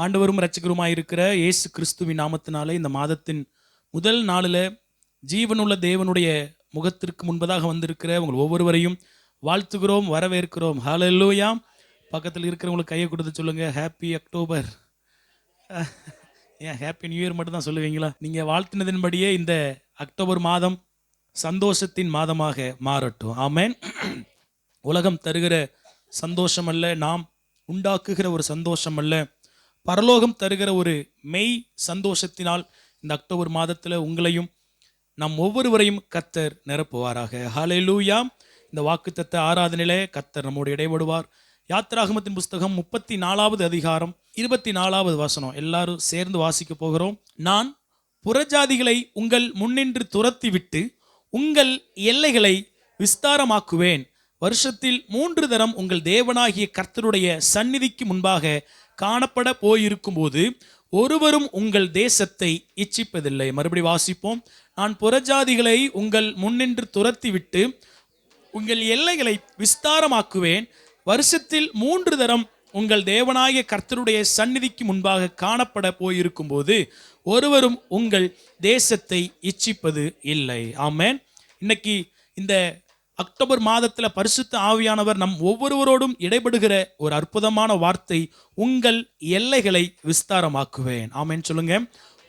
ஆண்டவரும் இரட்சகருமாய் இருக்கிற இயேசு கிறிஸ்துவின் நாமத்தினாலே இந்த மாதத்தின் முதல் நாளில் ஜீவனுள்ள தேவனுடைய முகத்திற்கு முன்பதாக வந்திருக்கிற உங்கள் ஒவ்வொருவரையும் வாழ்த்துகிறோம், வரவேற்கிறோம். ஹல்லேலூயா. பக்கத்தில் இருக்கிறவங்களுக்கு கையை கொடுத்து சொல்லுங்க, ஹாப்பி அக்டோபர். ஏன் ஹாப்பி நியூ இயர் மட்டும் தான் சொல்லுவீங்களா? நீங்கள் வாழ்த்தினதின்படியே இந்த அக்டோபர் மாதம் சந்தோஷத்தின் மாதமாக மாறட்டும். ஆமென். உலகம் தருகிற சந்தோஷம் அல்ல, நாம் உண்டாக்குகிற ஒரு சந்தோஷம் அல்ல, பரலோகம் தருகிற ஒரு மெய் சந்தோஷத்தினால் இந்த அக்டோபர் மாதத்தில் உங்களையும் நம் ஒவ்வொருவரையும் கர்த்தர் நிரப்புவாராக. ஹல்லேலூயா. இந்த வாக்குத்தத்த ஆராதனையிலே கர்த்தர் நம்மோடு இடைபடுவார். யாத்திராகமத்தின் புஸ்தகம் 34வது அதிகாரம் 24வது வசனம் எல்லாரும் சேர்ந்து வாசிக்க போகிறோம். நான் புறஜாதிகளை உங்கள் முன்னின்று துரத்தி விட்டு உங்கள் எல்லைகளை விஸ்தாரமாக்குவேன். வருஷத்தில் 3 தரம் உங்கள் தேவனாகிய கர்த்தருடைய சந்நிதிக்கு முன்பாக காணப்பட போயிருக்கும் போது ஒருவரும் உங்கள் தேசத்தை இச்சிப்பதில்லை. மறுபடி வாசிப்போம். நான் புறஜாதிகளை உங்கள் முன்னின்று துரத்தி விட்டு உங்கள் எல்லைகளை விஸ்தாரமாக்குவேன். வருஷத்தில் 3 தரம் உங்கள் தேவனாகிய கர்த்தருடைய சந்நிதிக்கு முன்பாக காணப்பட போயிருக்கும் போது ஒருவரும் உங்கள் தேசத்தை இச்சிப்பது இல்லை. ஆமென். இன்னைக்கு இந்த அக்டோபர் மாதத்தில் பரிசுத்த ஆவியானவர் நம் ஒவ்வொருவரோடும் இடைபடுகிற ஒரு அற்புதமான வார்த்தை, உங்கள் எல்லைகளை விஸ்தாரமாக்குவேன். ஆமென் சொல்லுங்க.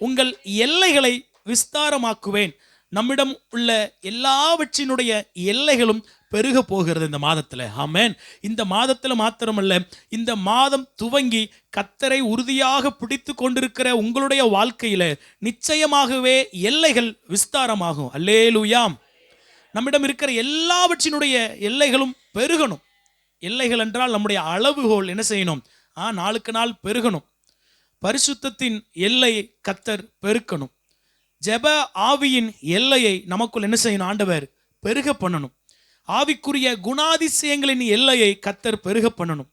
உங்கள் எல்லைகளை விஸ்தாரமாக்குவேன். நம்மிடம் உள்ள எல்லாவற்றினுடைய எல்லைகளும் பெருக போகிறது இந்த மாதத்தில். ஆமென். இந்த மாதத்தில் மாத்திரமல்ல, இந்த மாதம் துவங்கி கர்த்தரை உறுதியாக பிடித்து கொண்டிருக்கிற உங்களுடைய வாழ்க்கையில நிச்சயமாகவே எல்லைகள் விஸ்தாரமாகும். அல்லேலூயா. நம்மிடம் இருக்கிற எல்லாவற்றினுடைய எல்லைகளும் பெருகணும். எல்லைகள் என்றால் நம்முடைய அளவுகோல் என்ன செய்யணும்? நாளுக்கு நாள் பெருகணும். பரிசுத்தத்தின் எல்லை கர்த்தர் பெருக்கணும். ஜெப ஆவியின் எல்லையை நமக்குள் என்ன செய்யணும்? ஆண்டவர் பெருக பண்ணணும். ஆவிக்குரிய குணாதிசயங்களின் எல்லையை கர்த்தர் பெருக பண்ணணும்.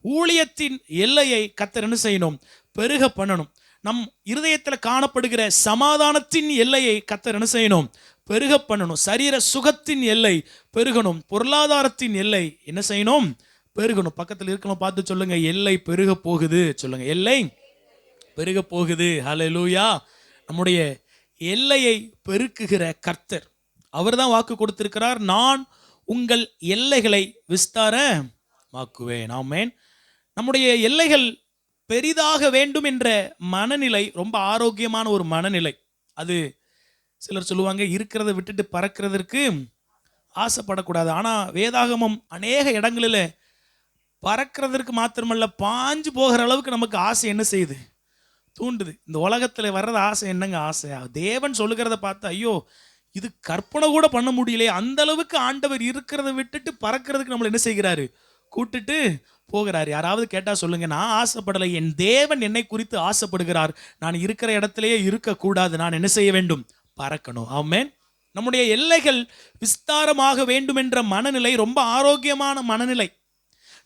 ஊழியத்தின் எல்லையை கர்த்தர் என்ன செய்யணும்? பெருக பண்ணணும். நம் இருதயத்தில் காணப்படுகிற சமாதானத்தின் எல்லையை கர்த்தர் என்ன செய்யணும்? பெருக பண்ணணும். சரீர சுகத்தின் எல்லை பெருகணும். பொருளாதாரத்தின் எல்லை என்ன செய்யணும்? பெருகணும். பக்கத்தில் இருக்கணும், பார்த்து சொல்லுங்க, எல்லை பெருக போகுது. சொல்லுங்க, எல்லை பெருக போகுது. ஹல்லேலூயா. நம்முடைய எல்லையை பெருக்குகிற கர்த்தர் அவர் தான் வாக்கு கொடுத்திருக்கிறார். நான் உங்கள் எல்லைகளை விஸ்தாரமாக்குவேன். ஆமென். நம்முடைய எல்லைகள் பெரிதாக வேண்டும் என்ற மனநிலை ரொம்ப ஆரோக்கியமான ஒரு மனநிலை. அது சிலர் சொல்லுவாங்க, இருக்கிறத விட்டுட்டு பறக்கிறதற்கு ஆசைப்படக்கூடாது. ஆனால் வேதாகமம் அநேக இடங்களில் பறக்கிறதற்கு மாத்திரமல்ல, பாஞ்சு போகிற அளவுக்கு நமக்கு ஆசை என்ன செய்யுது? தூண்டுது. இந்த உலகத்தில் வர்றது ஆசை என்னங்க? ஆசை தேவன் சொல்லுகிறத பார்த்து ஐயோ இது கற்பனை கூட பண்ண முடியலையே, அந்த அளவுக்கு ஆண்டவர் இருக்கிறத விட்டுட்டு பறக்கிறதுக்கு நம்மளை என்ன செய்கிறாரு? கூட்டுட்டு போகிறார். யாராவது கேட்டால் சொல்லுங்க, நான் ஆசைப்படலை, என் தேவன் என்னை குறித்து ஆசைப்படுகிறார். நான் இருக்கிற இடத்திலேயே இருக்கக்கூடாது, நான் என்ன செய்ய வேண்டும்? பறக்கணும். ஆமென். நம்முடைய எல்லைகள் விஸ்தாரமாக வேண்டும் என்ற மனநிலை ரொம்ப ஆரோக்கியமான மனநிலை.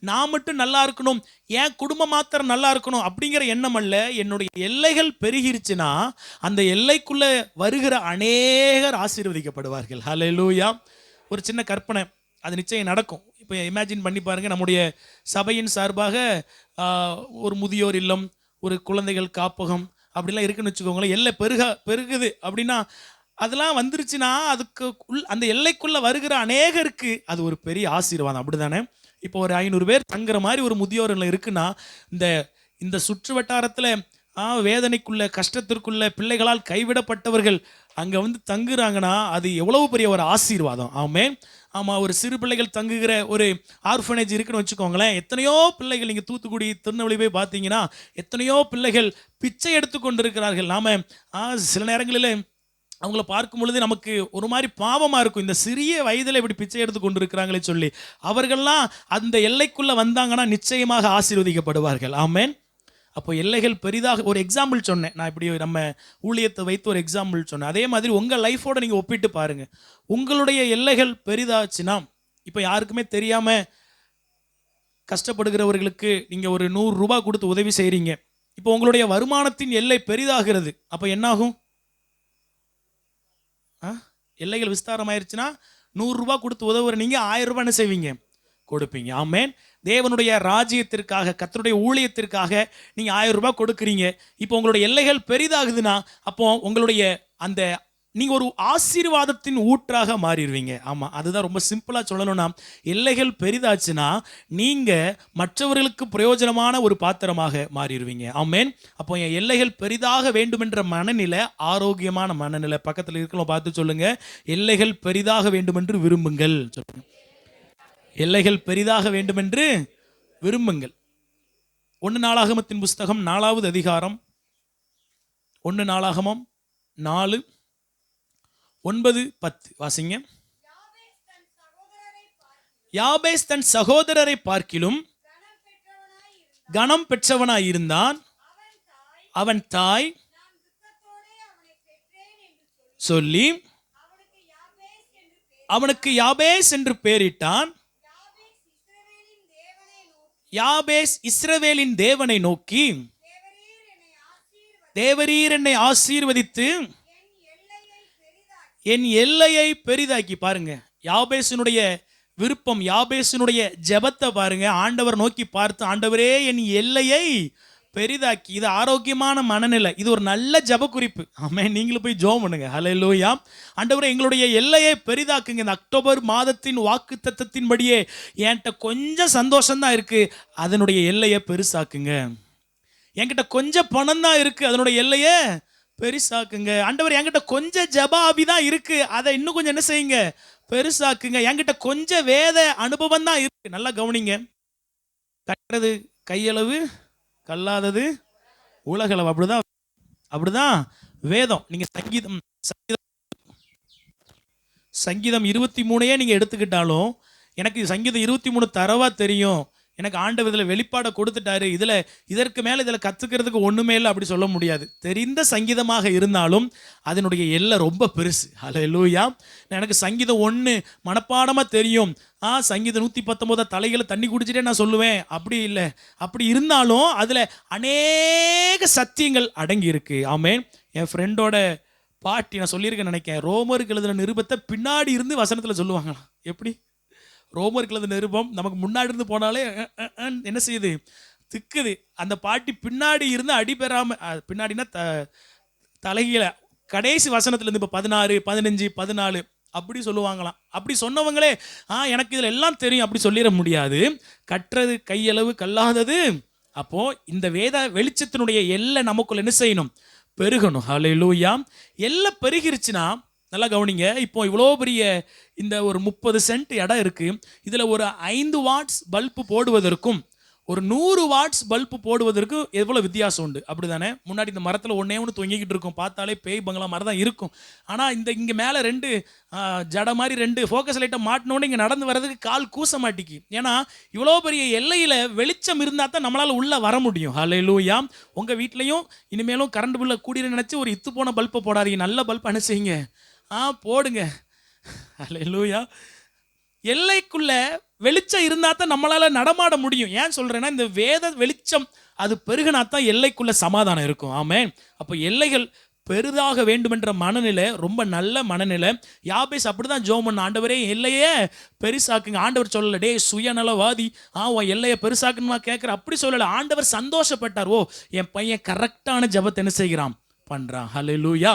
நான் மட்டும் நல்லா இருக்கணும், என் குடும்பம் மாத்திரம் நல்லா இருக்கணும் அப்படிங்கிற எண்ணம் அல்ல. என்னுடைய எல்லைகள் பெருகிருச்சுன்னா அந்த எல்லைக்குள்ள வருகிற அநேகர் ஆசீர்வதிக்கப்படுவார்கள். ஹல்லேலூயா. ஒரு சின்ன கற்பனை, அது நிச்சயம் நடக்கும். இப்போ இமேஜின் பண்ணி பாருங்க, நம்முடைய சபையின் சார்பாக ஒரு முதியோர் இல்லம், ஒரு குழந்தைகள் காப்பகம் அப்படிலாம் இருக்குன்னு வச்சுக்கோங்களேன். எல்லை பெருகுது அப்படின்னா, அதெல்லாம் வந்துருச்சுன்னா அதுக்கு அந்த எல்லைக்குள்ள வருகிற அநேகருக்கு அது ஒரு பெரிய ஆசீர்வாதம். அப்படிதானே? இப்போ ஒரு 500 பேர் தங்குற மாதிரி ஒரு முதியோர் இல்லம் இருக்குன்னா, இந்த சுற்று வட்டாரத்தில் வேதனைக்குள்ள கஷ்டத்திற்குள்ள பிள்ளைகளால் கைவிடப்பட்டவர்கள் அங்கே வந்து தங்குறாங்கன்னா அது எவ்வளவு பெரிய ஒரு ஆசீர்வாதம். ஆமென். ஆமாம். ஒரு சிறு பிள்ளைகள் தங்குகிற ஒரு ஆர்ஃபனேஜ் இருக்குன்னு வச்சுக்கோங்களேன். எத்தனையோ பிள்ளைகள், நீங்கள் தூத்துக்குடி திருநெல்வேலி போய் பார்த்தீங்கன்னா எத்தனையோ பிள்ளைகள் பிச்சை எடுத்து கொண்டு இருக்கிறார்கள். நாம் சில நேரங்களில் அவங்கள பார்க்கும் பொழுது நமக்கு ஒரு மாதிரி பாவமாக இருக்கும். இந்த சிறிய வயதில் இப்படி பிச்சை எடுத்து கொண்டு இருக்கிறாங்களே சொல்லி. அவர்கள்லாம் அந்த எல்லைக்குள்ளே வந்தாங்கன்னா நிச்சயமாக ஆசீர்வதிக்கப்படுவார்கள். ஆமென். அப்போ எல்லைகள் பெரிதாக, ஒரு எக்ஸாம்பிள் சொன்னேன் நான், இப்படி நம்ம ஊழியத்தை வைத்து ஒரு எக்ஸாம்பிள் சொன்னேன். அதே மாதிரி உங்கள் லைஃபோட நீங்கள் ஒப்பிட்டு பாருங்கள். உங்களுடைய எல்லைகள் பெரிதாச்சுன்னா, இப்போ யாருக்குமே தெரியாமல் கஷ்டப்படுகிறவர்களுக்கு நீங்கள் ஒரு 100 ரூபா கொடுத்து உதவி செய்கிறீங்க. இப்போ உங்களுடைய வருமானத்தின் எல்லை பெரிதாகிறது. அப்போ என்னாகும்? எல்லைகள் விஸ்தாரமாயிருச்சுன்னா 100 ரூபா கொடுத்து உதவுற நீங்கள் 1000 ரூபாய் என்ன செய்வீங்க? கொடுப்பீங்க. ஆமென். தேவனுடைய ராஜ்யத்திற்காக, கர்த்தருடைய ஊழியத்திற்காக நீங்கள் 1000 ரூபாய் கொடுக்குறீங்க. இப்போ உங்களுடைய எல்லைகள் பெரிதாகுதுன்னா அப்போ உங்களுடைய அந்த நீங்கள் ஒரு ஆசீர்வாதத்தின் ஊற்றாக மாறிடுவீங்க. ஆமாம், அதுதான் ரொம்ப சிம்பிளாக சொல்லணும்னா, எல்லைகள் பெரிதாச்சுன்னா நீங்கள் மற்றவர்களுக்கு பிரயோஜனமான ஒரு பாத்திரமாக மாறிடுவீங்க. ஆமேன். அப்போ என் எல்லைகள் பெரிதாக வேண்டுமென்ற மனநிலை ஆரோக்கியமான மனநிலை. பக்கத்தில் இருக்கலாம் பார்த்து சொல்லுங்க, எல்லைகள் பெரிதாக வேண்டுமென்று விரும்புங்கள். சொல்லுங்க, எல்லைகள் பெரிதாக வேண்டுமென்று விரும்புங்கள். 1 நாளாகமத்தின் புஸ்தகம் 4வது அதிகாரம், 1 நாளாகமம் 4, 9, 10 வாசிங்க. யாபேஸ் தன் சகோதரரை பார்க்கிலும் கனம் பெற்றவனாயிருந்தான். அவன் தாய் சொல்லி அவனுக்கு யாபேஸ் என்று பெயரிட்டான். யாபேஸ் இஸ்ரவேலின் தேவனை நோக்கி, தேவரீர் என்னை ஆசீர்வதித்து என் எல்லையை பெரிதாக்கி. பாருங்க, யாபேசினுடைய விருப்பம், யாபேசினுடைய ஜெபத்தை பாருங்க. ஆண்டவர் நோக்கி பார்த்து, ஆண்டவரே என் எல்லையை பெரிதாக்கி. இது ஆரோக்கியமான மனநிலை. இது ஒரு நல்ல ஜெப குறிப்பு. ஆமென். நீங்களும் போய் ஜெபம் பண்ணுங்க. ஹல்லேலூயா. ஆண்டவரே எங்களுடைய எல்லையை பெரிதாக்குங்க. இந்த அக்டோபர் மாதத்தின் வாக்குத்தத்தத்தின்படியே என்கிட்ட கொஞ்சம் சந்தோஷம்தான் இருக்கு, அதனுடைய எல்லையை பெருசாக்குங்க. என்கிட்ட கொஞ்சம் பணம் தான் இருக்கு, அதனுடைய எல்லையை பெருசாக்குங்க. ஆண்டவர் என்கிட்ட கொஞ்சம் ஜபாபி தான் இருக்கு, அதை இன்னும் கொஞ்சம் என்ன செய்யுங்க, பெருசாக்குங்க. என்கிட்ட கொஞ்சம் வேத அனுபவம் தான் இருக்கு. நல்லா கவனிங்க. கட்டுறது கையளவு, கல்லாதது உலகளவு. அப்படிதான் வேதம். நீங்க சங்கீதம் 23 நீங்க எடுத்துக்கிட்டாலும், எனக்கு சங்கீதம் 23 தரவா தெரியும். எனக்கு ஆண்டவர் இதில் வெளிப்பாடை கொடுத்துட்டாரு, இதற்கு மேலே இதில் கற்றுக்கிறதுக்கு ஒன்றுமே இல்லை அப்படி சொல்ல முடியாது. தெரிந்த சங்கீதமாக இருந்தாலும் அதனுடைய எல்லை ரொம்ப பெருசு. ஹல்லேலூயா. எனக்கு சங்கீதம் 1 மனப்பாடமாக தெரியும். சங்கீதம் 119 தலைகளை தண்ணி குடிச்சிட்டே நான் சொல்லுவேன், அப்படி இல்லை. அப்படி இருந்தாலும் அதில் அநேக சத்தியங்கள் அடங்கி இருக்கு. ஆமேன். என் ஃப்ரெண்டோட பாட்டி, நான் சொல்லியிருக்கேன் நினைக்கிறேன், ரோமருக்கு எழுதின நிருபத்தை பின்னாடி இருந்து வசனத்தில் சொல்லுவாங்களாம். எப்படி? ரோமருக்கு எழுதின நிருபம் நமக்கு முன்னாடி இருந்து போனாலே என்ன செய்யுது, திக்குது. அந்த பாட்டி பின்னாடி இருந்து அடி பெறாம, பின்னாடினா தலைகீழ கடைசி வசனத்துலேருந்து இப்போ 16, 15, 14 அப்படி சொல்லுவாங்களாம். அப்படி சொன்னவங்களே எனக்கு இதில் எல்லாம் தெரியும் அப்படி சொல்லிட முடியாது. கற்றது கையளவு, கல்லாதது. அப்போ இந்த வேத வெளிச்சத்தினுடைய எல்லை நமக்குள்ள என்ன செய்யணும், பெருகணும். ஹல்லேலூயா. எல்லாம் பெருகிருச்சுன்னா, நல்லா கவனிங்க. இப்போ இவ்வளோ பெரிய இந்த ஒரு 30 சென்ட் இடம் இருக்கு. இதில் ஒரு 5 வாட்ஸ் பல்பு போடுவதற்கும் ஒரு 100 வாட்ஸ் பல்பு போடுவதற்கும் எவ்வளோ வித்தியாசம் உண்டு, அப்படி தானே? முன்னாடி இந்த மரத்தில் ஒன்றே ஒன்று தொங்கிக்கிட்டு இருக்கும், பார்த்தாலே பேய் பங்களா மாதிரி தான் இருக்கும். ஆனால் இங்கே மேலே 2 ஜட மாதிரி 2 ஃபோக்கஸ் லைட்டை மாட்டினோன்னு இங்கே நடந்து வர்றதுக்கு கால் கூச மாட்டிக்கு. ஏன்னா இவ்வளோ பெரிய எல்லையில் வெளிச்சம் இருந்தால் தான் நம்மளால் உள்ளே வர முடியும். ஹல்லேலூயா. உங்கள் வீட்லேயும் இனிமேலும் கரண்ட் பில்லை கூடிய நினச்சி ஒரு இத்து போன பல்பை போடாதீங்க, நல்ல பல்ப் அனுப்பிச்சிங்க. போடுங்க. ஹல்லேலூயா. எல்லைக்குள்ள வெளிச்சம் இருந்தா தான் நம்மளால நடமாட முடியும். ஏன் சொல்றேன்னா, இந்த வேத வெளிச்சம் அது பெருகினா தான் எல்லைக்குள்ள சமாதானம் இருக்கும். ஆமென். அப்போ எல்லைகள் பெரிதாக வேண்டுமென்ற மனநிலை ரொம்ப நல்ல மனநிலை. யாபேஸ் அப்படிதான் ஜெபம் பண்ண, ஆண்டவரே எல்லையே பெருசாக்குங்க. ஆண்டவர் சொல்லல, டே சுயநலவாதி, உன் எல்லையை பெருசாக்குமா கேட்குற, அப்படி சொல்லலை. ஆண்டவர் சந்தோஷப்பட்டார். என் பையன் கரெக்டான ஜெபத்தை என்ன செய்கிறான், பண்றான். ஹல்லேலூயா.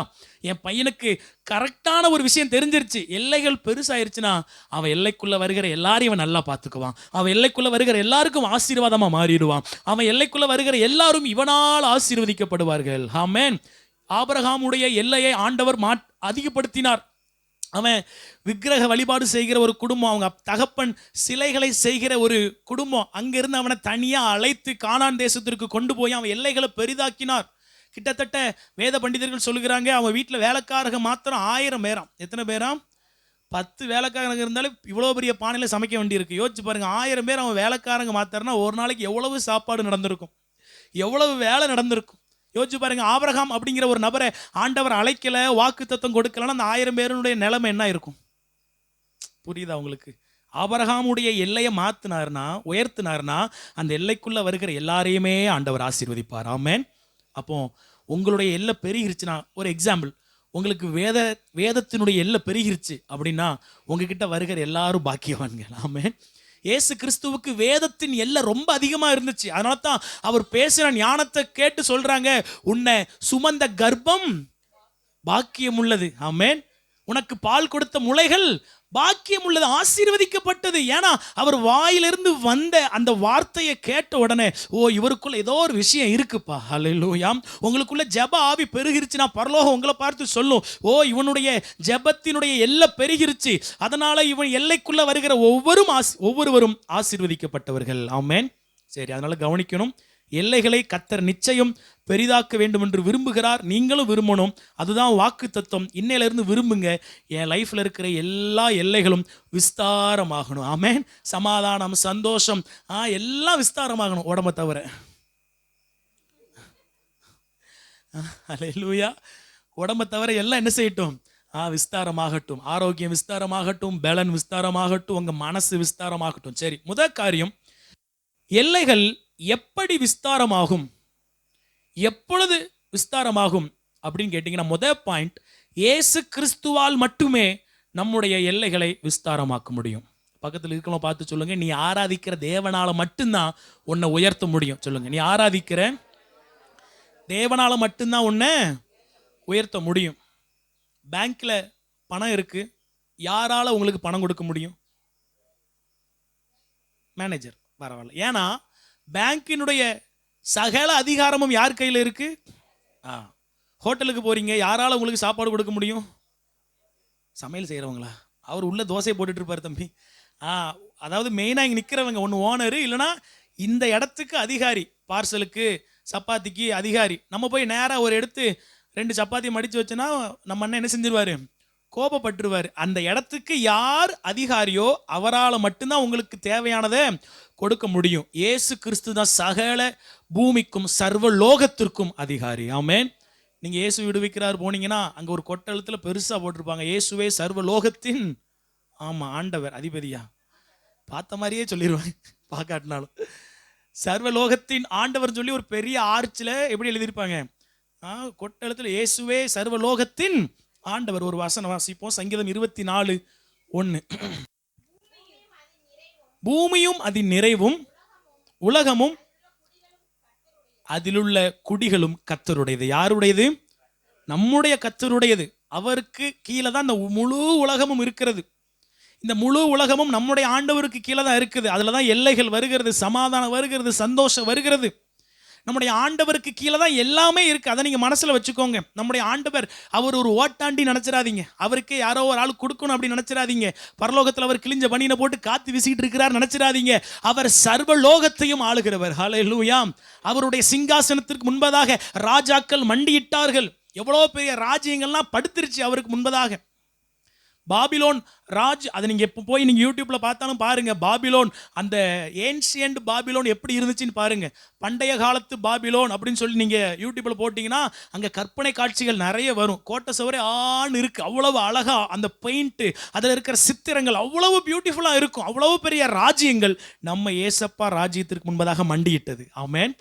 என் பையனுக்கு கரெக்டான ஒரு விஷயம் தெரிஞ்சிருச்சு. எல்லைகள் பெருசாயிருச்சுன்னா அவன் எல்லைக்குள்ள வருகிற எல்லாரையும் அவன் நல்லா பார்த்துக்குவான். அவன் எல்லைக்குள்ள வருகிற எல்லாருக்கும் ஆசீர்வாதமா மாறிடுவான். அவன் எல்லைக்குள்ள வருகிற எல்லாரும் இவனால் ஆசீர்வதிக்கப்படுவார்கள். ஆமென். ஆபிரகாமுடைய எல்லையை ஆண்டவர் அதிகப்படுத்தினார். அவன் விக்கிரக வழிபாடு செய்கிற ஒரு குடும்பம், அவங்க தகப்பன் சிலைகளை செய்கிற ஒரு குடும்பம், அங்கிருந்து அவனை தனியா அழைத்து கானான் தேசத்திற்கு கொண்டு போய் அவன் எல்லைகளை பெரிதாக்கினார். கிட்டத்தட்ட வேத பண்டிதர்கள் சொல்லுகிறாங்க, அவன் வீட்டில் வேலைக்காரங்க மாத்திரம் 1000 பேராம். எத்தனை பேராம்? 10 வேலைக்காரங்க இருந்தாலும் இவ்வளோ பெரிய பானையில் சமைக்க வேண்டியிருக்கு. யோசிச்சு பாருங்க, 1000 பேர் அவன் வேலைக்காரங்க மாத்திரனா ஒரு நாளைக்கு எவ்வளவு சாப்பாடு நடந்திருக்கும், எவ்வளவு வேலை நடந்திருக்கும். யோசிச்சு பாருங்க. ஆபிரகாம் அப்படிங்கிற ஒரு நபரை ஆண்டவர் அழைக்கல, வாக்குத்தத்தம் கொடுக்கலன்னா அந்த 1000 பேருடைய நிலைமை என்ன இருக்கும்? புரியுதா உங்களுக்கு? ஆபிரகாமுடைய எல்லையை மாத்தினார்னா, உயர்த்தினார்னா, அந்த எல்லைக்குள்ள வருகிற எல்லாரையுமே ஆண்டவர் ஆசீர்வதிப்பார். ஆமென். அப்போ உங்களுடைய எல்லை பெருகிருச்சுன்னா, ஒரு எக்ஸாம்பிள், உங்களுக்கு வேதத்தினுடைய எல்லை பெருகிருச்சு அப்படின்னா உங்ககிட்ட வருகிற எல்லாரும் பாக்கியவான்கள். ஆமென். இயேசு கிறிஸ்துவுக்கு வேதத்தின் எல்லை ரொம்ப அதிகமாக இருந்துச்சு. அதனால தான் அவர் பேசுகிற ஞானத்தை கேட்டு சொல்கிறாங்க, உன்னை சுமந்த கர்ப்பம் பாக்கியம் உள்ளது. ஆமென். உனக்கு பால் கொடுத்த முலைகள் பாக்கியம் உள்ளது, ஆசீர்வதிக்கப்பட்டது. ஏன்னா அவர் வாயிலிருந்து வந்த அந்த வார்த்தையை கேட்ட உடனே, ஓ இவருக்குள்ள ஏதோ ஒரு விஷயம் இருக்குப்பா. ஹல்லேலூயா. உங்களுக்குள்ள ஜெப ஆவி பெருகிருச்சுன்னா பரலோகம் உங்களை பார்த்து சொல்லும், ஓ இவனுடைய ஜெபத்தினுடைய எல்லை பெருகிருச்சு, அதனால இவன் எல்லைக்குள்ள வருகிற ஒவ்வொருவரும் ஆசீர்வதிக்கப்பட்டவர்கள். ஆமென். சரி, அதனால கவனிக்கணும். எல்லைகளை கர்த்தர் நிச்சயம் பெரிதாக்க வேண்டும் என்று விரும்புகிறார். நீங்களும் விரும்பணும். அதுதான் வாக்கு தத்துவம். இன்னையிலிருந்து விரும்புங்க, என் லைஃப்ல இருக்கிற எல்லா எல்லைகளும் விஸ்தாரமாகணும். ஆமென். சமாதானம், சந்தோஷம் எல்லாம் விஸ்தாரமாகணும், உடம்பை தவிர. அல்லேலூயா. உடம்பை தவிர எல்லாம் என்ன செய்யட்டும்? விஸ்தாரமாகட்டும். ஆரோக்கியம் விஸ்தாரமாகட்டும், பலன் விஸ்தாரமாகட்டும், உங்க மனசு விஸ்தாரமாகட்டும். சரி, முதல் காரியம், எல்லைகள் எப்படி விஸ்தாரமாகும், எப்பொழுது விஸ்தாரமாகும் அப்படின்னு கேட்டீங்கன்னா, முதல் பாயிண்ட், இயேசு கிறிஸ்துவால் மட்டுமே நம்முடைய எல்லைகளை விஸ்தாரமாக்க முடியும். பக்கத்தில் இருக்கலாம் பார்த்து சொல்லுங்க, நீ ஆராதிக்கிற தேவனால மட்டும்தான் உன்னை உயர்த்த முடியும். சொல்லுங்க, நீ ஆராதிக்கிற தேவனால மட்டும்தான் உன்னை உயர்த்த முடியும். பேங்க்ல பணம் இருக்கு, யாரால உங்களுக்கு பணம் கொடுக்க முடியும்? மேனேஜர். பரவாயில்ல. ஏன்னா பேங்கினுடைய சகல அதிகாரமும் யார் கையில் இருக்கு? ஹோட்டலுக்கு போறீங்க, யாரால உங்களுக்கு சாப்பாடு கொடுக்க முடியும்? சமையல் செய்கிறவங்களா? அவர் உள்ள தோசையை போட்டுட்டு இருப்பார் தம்பி. அதாவது மெயினாக இங்கே நிற்கிறவங்க ஒன்று ஓனரு, இல்லைனா இந்த இடத்துக்கு அதிகாரி, பார்சலுக்கு சப்பாத்திக்கு அதிகாரி. நம்ம போய் நேராக ஒரு எடுத்து 2 சப்பாத்தி மடித்து வச்சோன்னா நம்ம அண்ணன் என்ன செஞ்சிருவார்? கோபப்பட்டுருவார். அந்த இடத்துக்கு யார் அதிகாரியோ அவரால் மட்டும்தான் உங்களுக்கு தேவையானதை கொடுக்க முடியும். இயேசு கிறிஸ்து தான் சகல பூமிக்கும் சர்வ லோகத்திற்கும் அதிகாரி. ஆமென். நீங்கள் இயேசு விடுவிக்கிறார் போனீங்கன்னா அங்கே ஒரு கொட்டளத்தில் பெருசாக போட்டிருப்பாங்க, இயேசுவே சர்வ லோகத்தின் ஆண்டவர், அதிபதியா. பார்த்த மாதிரியே சொல்லிடுவாங்க, பார்க்காட்டினாலும். சர்வலோகத்தின் ஆண்டவர் சொல்லி ஒரு பெரிய ஆர்ச்சில் எப்படி எழுதியிருப்பாங்க? கொட்டளத்தில் இயேசுவே சர்வலோகத்தின் ஆண்டவர். ஒரு வசனம் வாசிப்போம், சங்கீதம் 24:1. பூமியும் அதன் நிறைவும் உலகமும் அதிலுள்ள குடிகளும் கர்த்தருடையது. யாருடையது? நம்முடைய கர்த்தருடையது. அவருக்கு கீழே தான் இந்த முழு உலகமும் இருக்கிறது. இந்த முழு உலகமும் நம்முடைய ஆண்டவருக்கு கீழே தான் இருக்குது. அதில் தான் எல்லைகள் வருகிறது, சமாதானம் வருகிறது, சந்தோஷம் வருகிறது. நம்முடைய ஆண்டவருக்கு கீழே தான் எல்லாமே இருக்குது. அதை நீங்கள் மனசில் வச்சுக்கோங்க. நம்முடைய ஆண்டவர் அவர் ஒரு ஓட்டாண்டி நினச்சிடாதீங்க. அவருக்கு யாரோ ஒரு ஆள் கொடுக்கணும் அப்படின்னு நினச்சிடாதீங்க. பரலோகத்தில் அவர் கிழிஞ்ச பனியனை போட்டு காத்து வீசிட்டு இருக்கிறார் நினச்சிடாதீங்க. அவர் சர்வலோகத்தையும் ஆளுகிறவர். ஹல்லேலூயா. அவருடைய சிங்காசனத்திற்கு முன்பதாக ராஜாக்கள் மண்டியிட்டார்கள். எவ்வளோ பெரிய ராஜ்யங்கள்லாம் படுத்துருச்சு அவருக்கு முன்பதாக. பாபிலோன் ராஜ், அதை நீங்கள் எப்போ போய் நீங்கள் யூடியூப்பில் பார்த்தாலும் பாருங்கள். பாபிலோன், அந்த ஏன்ஷியன்ட் பாபிலோன் எப்படி இருந்துச்சுன்னு பாருங்கள். பண்டைய காலத்து பாபிலோன் அப்படின்னு சொல்லி நீங்கள் யூடியூப்பில் போட்டிங்கன்னா அங்கே கற்பனை காட்சிகள் நிறைய வரும். கோட்டை சுவரே இருக்குது, அவ்வளவு அழகாக அந்த பெயிண்ட்டு, அதில் இருக்கிற சித்திரங்கள் அவ்வளவு பியூட்டிஃபுல்லாக இருக்கும். அவ்வளவு பெரிய ராஜ்யங்கள் நம்ம ஏசப்பா ராஜ்யத்திற்கு முன்பதாக மண்டியிட்டது. ஆமென்.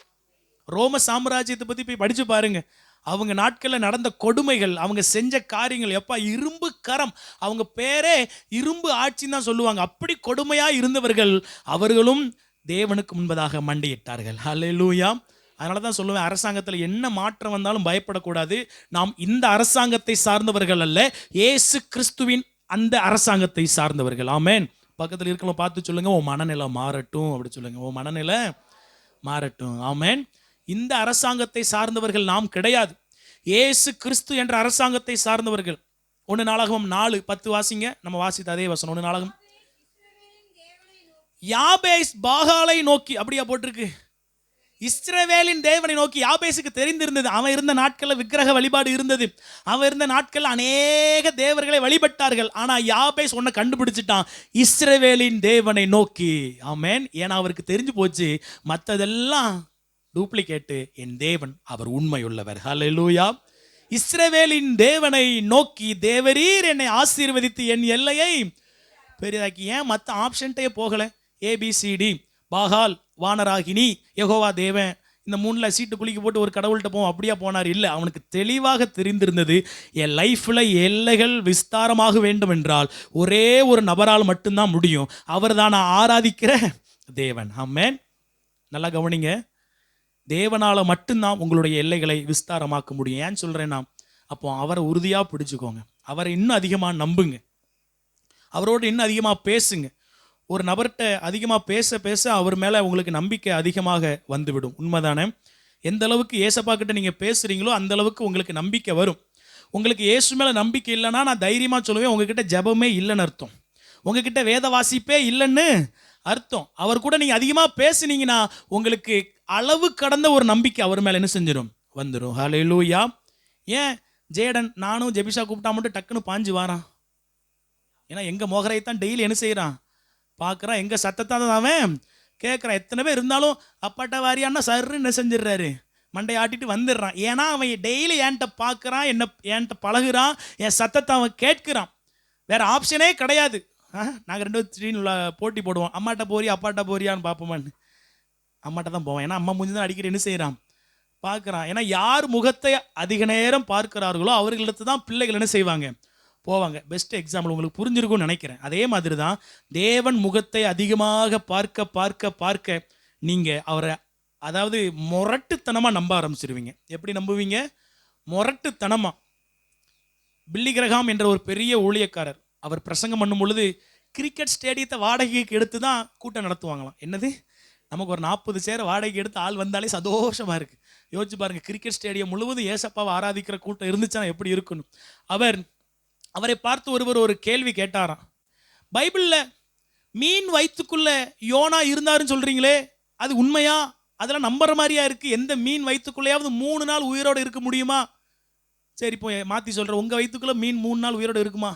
ரோம சாம்ராஜ்யத்தை பற்றி போய் படித்து பாருங்க. அவங்க நாட்களில் நடந்த கொடுமைகள், அவங்க செஞ்ச காரியங்கள், எப்பா இரும்பு கரம், அவங்க பேரே இரும்பு ஆட்சின்னு தான் சொல்லுவாங்க. அப்படி கொடுமையாக இருந்தவர்கள் அவர்களும் தேவனுக்கு முன்பதாக மண்டியிட்டார்கள். ஹல்லேலூயா. அதனால தான் சொல்லுவேன், அரசாங்கத்தில் என்ன மாற்றம் வந்தாலும் பயப்படக்கூடாது. நாம் இந்த அரசாங்கத்தை சார்ந்தவர்கள் அல்ல, இயேசு கிறிஸ்துவின் அந்த அரசாங்கத்தை சார்ந்தவர்கள். ஆமென். பக்கத்தில் இருக்கலாம் பார்த்து சொல்லுங்க, உன் மனநிலை மாறட்டும் அப்படி சொல்லுங்க, உன் மனநிலை மாறட்டும். ஆமென். இந்த அரசாங்கத்தை சார்ந்தவர்கள் நாம் கிடையாது, இயேசு கிறிஸ்து என்ற அரசாங்கத்தை சார்ந்தவர்கள். 1 நாளாகமம் 4:10 வாசிங்க. நம்ம வாசித்த அதே வசனம். 1 நாளாகமம். யாபேஸ் பாகாலை நோக்கி, அப்படியா போட்டிருக்கு? இஸ்ரவேலின் தேவனை நோக்கி. யாபேசுக்கு தெரிந்திருந்தது, அவன் இருந்த நாட்களில் விக்கிரக வழிபாடு இருந்தது. அவன் இருந்த நாட்களில் அநேக தேவர்களை வழிபட்டார்கள். ஆனால் யாபேஸ் ஒன்றை கண்டுபிடிச்சிட்டான், இஸ்ரவேலின் தேவனை நோக்கி. ஆமென். ஏன்னா அவருக்கு தெரிஞ்சு போச்சு, மற்றதெல்லாம் டூப்ளிகேட்டு, என் தேவன் அவர் உண்மையுள்ளவர். ஹல்லேலூயா. இஸ்ரவேலின் தேவனை நோக்கி, தேவரீர் என்னை ஆசீர்வதித்து என் எல்லையை பெரிதாக்கி. ஏன் மற்ற ஆப்ஷன்ட்டே போகலை? ABCD, பாகால், வானராகினி, யெகோவா தேவன், இந்த 3ல் சீட்டு குலுக்கி போட்டு ஒரு கடவுள்கிட்ட போவோம் அப்படியா போனார்? இல்லை, அவனுக்கு தெளிவாக தெரிந்திருந்தது, என் லைஃப்பில் எல்லைகள் விஸ்தாரமாக வேண்டும் என்றால் ஒரே ஒரு நபரால் மட்டும்தான் முடியும். அவர் தான் நான் ஆராதிக்கிற தேவன். ஆமென். நல்லா கவனிங்க, தேவனால் மட்டும்தான் உங்களுடைய எல்லைகளை விஸ்தாரமாக்க முடியும். ஏன்னு சொல்கிறேன்னா, அப்போ அவரை உறுதியாக பிடிச்சிக்கோங்க, அவரை இன்னும் அதிகமாக நம்புங்க, அவரோடு இன்னும் அதிகமாக பேசுங்க. ஒரு நபர்கிட்ட அதிகமாக பேச பேச அவர் மேலே உங்களுக்கு நம்பிக்கை அதிகமாக வந்துவிடும். உண்மைதானே? எந்த அளவுக்கு ஏசப்பா கிட்ட நீங்கள் பேசுகிறீங்களோ அந்த அளவுக்கு உங்களுக்கு நம்பிக்கை வரும். உங்களுக்கு இயேசு மேலே நம்பிக்கை இல்லைன்னா நான் தைரியமாக சொல்லுவேன், உங்ககிட்ட ஜெபமே இல்லைன்னு அர்த்தம், உங்ககிட்ட வேத வாசிப்பே இல்லைன்னு அர்த்தம். அவர் கூட நீங்கள் அதிகமாக பேசுனீங்கன்னா உங்களுக்கு அளவு கடந்த ஒரு நம்பிக்கை அவர் மேலே என்ன செஞ்சிடும்? வந்துடும். ஹல்லேலூயா. ஏன் ஜேடன் நானும் ஜெபிஷா கூப்பிட்டா மட்டும் டக்குன்னு பாஞ்சு வாரான்? ஏன்னா எங்கள் மோகரை தான் டெய்லி என்ன செய்கிறான்? பார்க்குறான். எங்கள் சத்தத்தை தான் அவன் கேட்குறான். எத்தனை பேர் இருந்தாலும் அப்பாட்ட வாரியான்னா சர்ன்னு என்ன செஞ்சிடுறாரு? மண்டையை ஆட்டிட்டு வந்துடுறான். ஏன்னா அவன் டெய்லி என்கிட்ட பார்க்குறான், என்கிட்ட பழகுறான், என் சத்தத்தை அவன் கேட்குறான். வேறு ஆப்ஷனே கிடையாது. நாங்கள் 2 பேரும் போட்டி போடுவோம், அம்மாட்ட போறியா அப்பாட்ட போறியான்னு பார்ப்போமான்னு. அம்மாட்ட தான் போவேன், ஏன்னா அம்மா முடிஞ்சு தான் அடிக்கடி என்ன செய்கிறான்? பார்க்குறான். ஏன்னா யார் முகத்தை அதிக நேரம் பார்க்கிறார்களோ அவர்களிடத்து தான் பிள்ளைகள் என்ன செய்வாங்க? போவாங்க. பெஸ்ட் எக்ஸாம்பிள் உங்களுக்கு புரிஞ்சிருக்கும்னு நினைக்கிறேன். அதே மாதிரி தான் தேவன் முகத்தை அதிகமாக பார்க்க பார்க்க பார்க்க நீங்கள் அவரை அதாவது முரட்டுத்தனமாக நம்ப ஆரம்பிச்சிருவீங்க. எப்படி நம்புவீங்க? முரட்டுத்தனமாக. பில்லி கிரஹாம் என்ற ஒரு பெரிய ஊழியக்காரர், அவர் பிரசங்கம் பண்ணும் பொழுது கிரிக்கெட் ஸ்டேடியத்தை வாடகைக்கு எடுத்து தான் கூட்டம் நடத்துவாங்களாம். என்னது, நமக்கு ஒரு 40 சேர வாடகைக்கு எடுத்து ஆள் வந்தாலே சந்தோஷமாக இருக்குது. யோசிச்சு பாருங்கள், கிரிக்கெட் ஸ்டேடியம் முழுவதும் ஏசப்பாவை ஆராதிக்கிற கூட்டம் இருந்துச்சுன்னா எப்படி இருக்கணும்? அவரை பார்த்து ஒருவர் ஒரு கேள்வி கேட்டாராம். பைபிளில் மீன் வயிற்றுக்குள்ள யோனா இருந்தாருன்னு சொல்கிறீங்களே, அது உண்மையா? அதெல்லாம் நம்புற மாதிரியா இருக்குது. எந்த மீன் வயிற்றுக்குள்ளேயாவது 3 நாள் உயிரோடு இருக்க முடியுமா? சரி, இப்போ மாற்றி சொல்கிறேன், உங்கள் வயிற்றுக்குள்ளே மீன் 3 நாள் உயிரோடு இருக்குமா?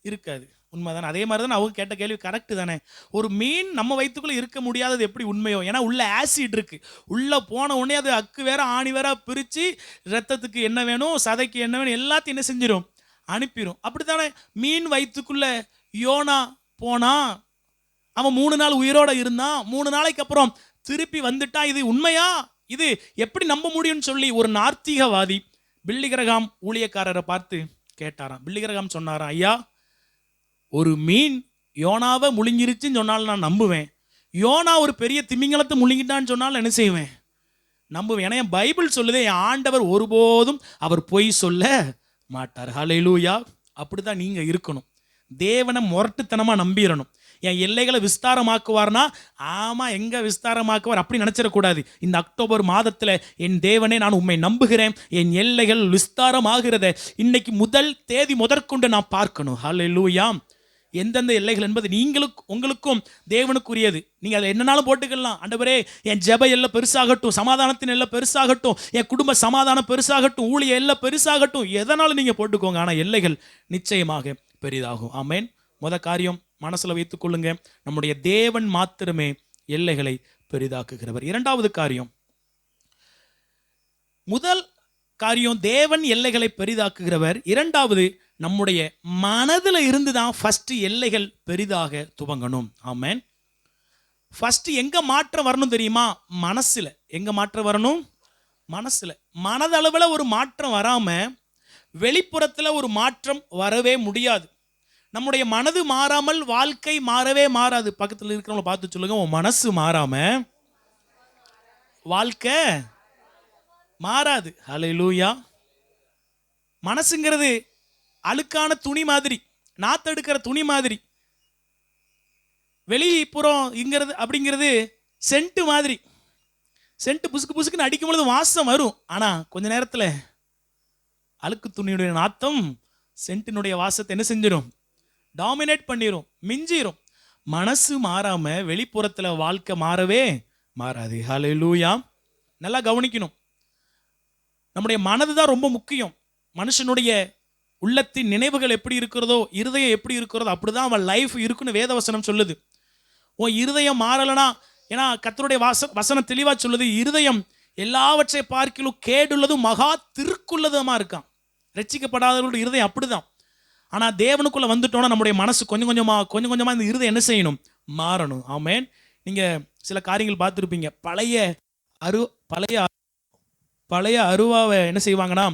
இருக்காது. உண்மை தானே? அதே மாதிரி தான் அவங்க கேட்ட கேள்வி கரெக்டு தானே? ஒரு மீன் நம்ம வயிற்றுக்குள்ளே இருக்க முடியாதது எப்படி உண்மையோ? ஏன்னா உள்ள ஆசிட் இருக்குது. உள்ளே போன உடனே அது அக்கு வேற ஆணி வேற பிரித்து ரத்தத்துக்கு என்ன வேணும், சதைக்கு என்ன வேணும், எல்லாத்தையும் என்ன செஞ்சிடும்? அனுப்பிடும். அப்படித்தானே மீன் வயிற்றுக்குள்ள யோனா போனா, அவன் 3 நாள் உயிரோட இருந்தான். 3 நாளைக்கு அப்புறம் திருப்பி வந்துட்டான். இது உண்மையா? இது எப்படி நம்ப முடியும்னு சொல்லி ஒரு நார்த்திகவாதி பில்லி கிரஹாம் ஊழியக்காரரை பார்த்து கேட்டாராம். பில்லி கிரஹாம் சொன்னாராம், ஐயா, ஒரு மீன் யோனாவை முழுங்கிருச்சுன்னு சொன்னாலும் நான் நம்புவேன். யோனா ஒரு பெரிய திமிங்கலத்தை முழுங்கிட்டான்னு சொன்னாலும் என்ன செய்வேன்? நம்புவேன். ஏன்னா என் பைபிள் சொல்லுதே, என் ஆண்டவர் ஒருபோதும் அவர் பொய் சொல்ல மாட்டார். ஹல்லேலூயா. அப்படி தான் நீங்கள் இருக்கணும். தேவனை முரட்டுத்தனமாக நம்பிடணும். என் எல்லைகளை விஸ்தாரமாக்குவார்னா, ஆமாம், எங்கே விஸ்தாரமாக்குவார் அப்படி நினச்சிடக்கூடாது. இந்த அக்டோபர் மாதத்தில் என் தேவனே நான் உண்மை நம்புகிறேன், என் எல்லைகள் விஸ்தாரமாகிறத இன்னைக்கு முதல் தேதி முதற்கொண்டு நான் பார்க்கணும். ஹல்லேலூயா. எந்தெந்த எல்லைகள் என்பது உங்களுக்கும் தேவனுக்குரியது. நீங்கள் அதை என்னன்னாலும் போட்டுக்கலாம். ஆண்டவரே, என் ஜெப எல்லை பெருசாகட்டும், சமாதானத்தின் எல்லை பெருசாகட்டும், என் குடும்ப சமாதானம் பெருசாகட்டும், ஊழிய எல்லை பெருசாகட்டும், எதனாலும் நீங்கள் போட்டுக்கோங்க. ஆனால் எல்லைகள் நிச்சயமாக பெரிதாகும். ஆமென். காரியம் மனசில் வைத்துக் கொள்ளுங்க, நம்முடைய தேவன் மாத்திரமே எல்லைகளை பெரிதாக்குகிறவர். 2வது காரியம், முதல் காரியம் தேவன் எல்லைகளை பெரிதாக்குகிறவர். 2வது, நம்முடைய மனதில் இருந்து தான் ஃபஸ்ட்டு எல்லைகள் பெரிதாக துவங்கணும். ஆமென். ஃபஸ்ட்டு எங்கே மாற்றம் வரணும் தெரியுமா? மனசில். எங்கே மாற்றம் வரணும்? மனசில். மனதளவில் ஒரு மாற்றம் வராமல் வெளிப்புறத்தில் ஒரு மாற்றம் வரவே முடியாது. நம்முடைய மனது மாறாமல் வாழ்க்கை மாறவே மாறாது. பக்கத்தில் இருக்கிறவங்கள பார்த்து சொல்லுங்க, உன் மனசு மாறாமல் வாழ்க்கை மாறாது. ஹல்லேலூயா. மனசுங்கிறது அழுக்கான துணி மாதிரி, நாத்தெடுக்கிற துணி மாதிரி. வெளிப்புறம் இங்கிறது அப்படிங்கிறது சென்ட்டு மாதிரி. சென்ட்டு புசுக்கு புசுக்குன்னு அடிக்கும் பொழுது வாசம் வரும். ஆனால் கொஞ்ச நேரத்தில் அழுக்கு துணியுடைய நாத்தம் சென்ட்டினுடைய வாசத்தை என்ன செஞ்சிடும்? டாமினேட் பண்ணிடும், மிஞ்சிடும். மனசு மாறாமல் வெளிப்புறத்தில் வாழ்க்கை மாறவே மாறாது. ஹல்லேலூயா. நல்லா கவனிக்கணும். நம்முடைய மனது தான் ரொம்ப முக்கியம். மனுஷனுடைய உள்ளத்தின் நினைவுகள் எப்படி இருக்கிறதோ, இருதயம் எப்படி இருக்கிறதோ அப்படிதான் அவன் லைஃப் இருக்குன்னு வேதவசனம் சொல்லுது. உன் இருதயம் மாறலனா, ஏன்னா கர்த்தருடைய வசனம் தெளிவாக சொல்லுது, இருதயம் எல்லாவற்றை பார்க்கிலும் கேடுள்ளதும் மகா திருக்குள்ளதுமா இருக்கான். ரட்சிக்கப்படாதவர்களுடைய இருதயம் அப்படிதான். ஆனால் தேவனுக்குள்ளே வந்துட்டோன்னா நம்முடைய மனசு கொஞ்சம் கொஞ்சமாக இந்த இருதயம் என்ன செய்யணும்? மாறணும். ஆமென். நீங்கள் சில காரியங்கள் பார்த்துருப்பீங்க. பழைய அரு பழைய பழைய அருவாவை என்ன செய்வாங்கன்னா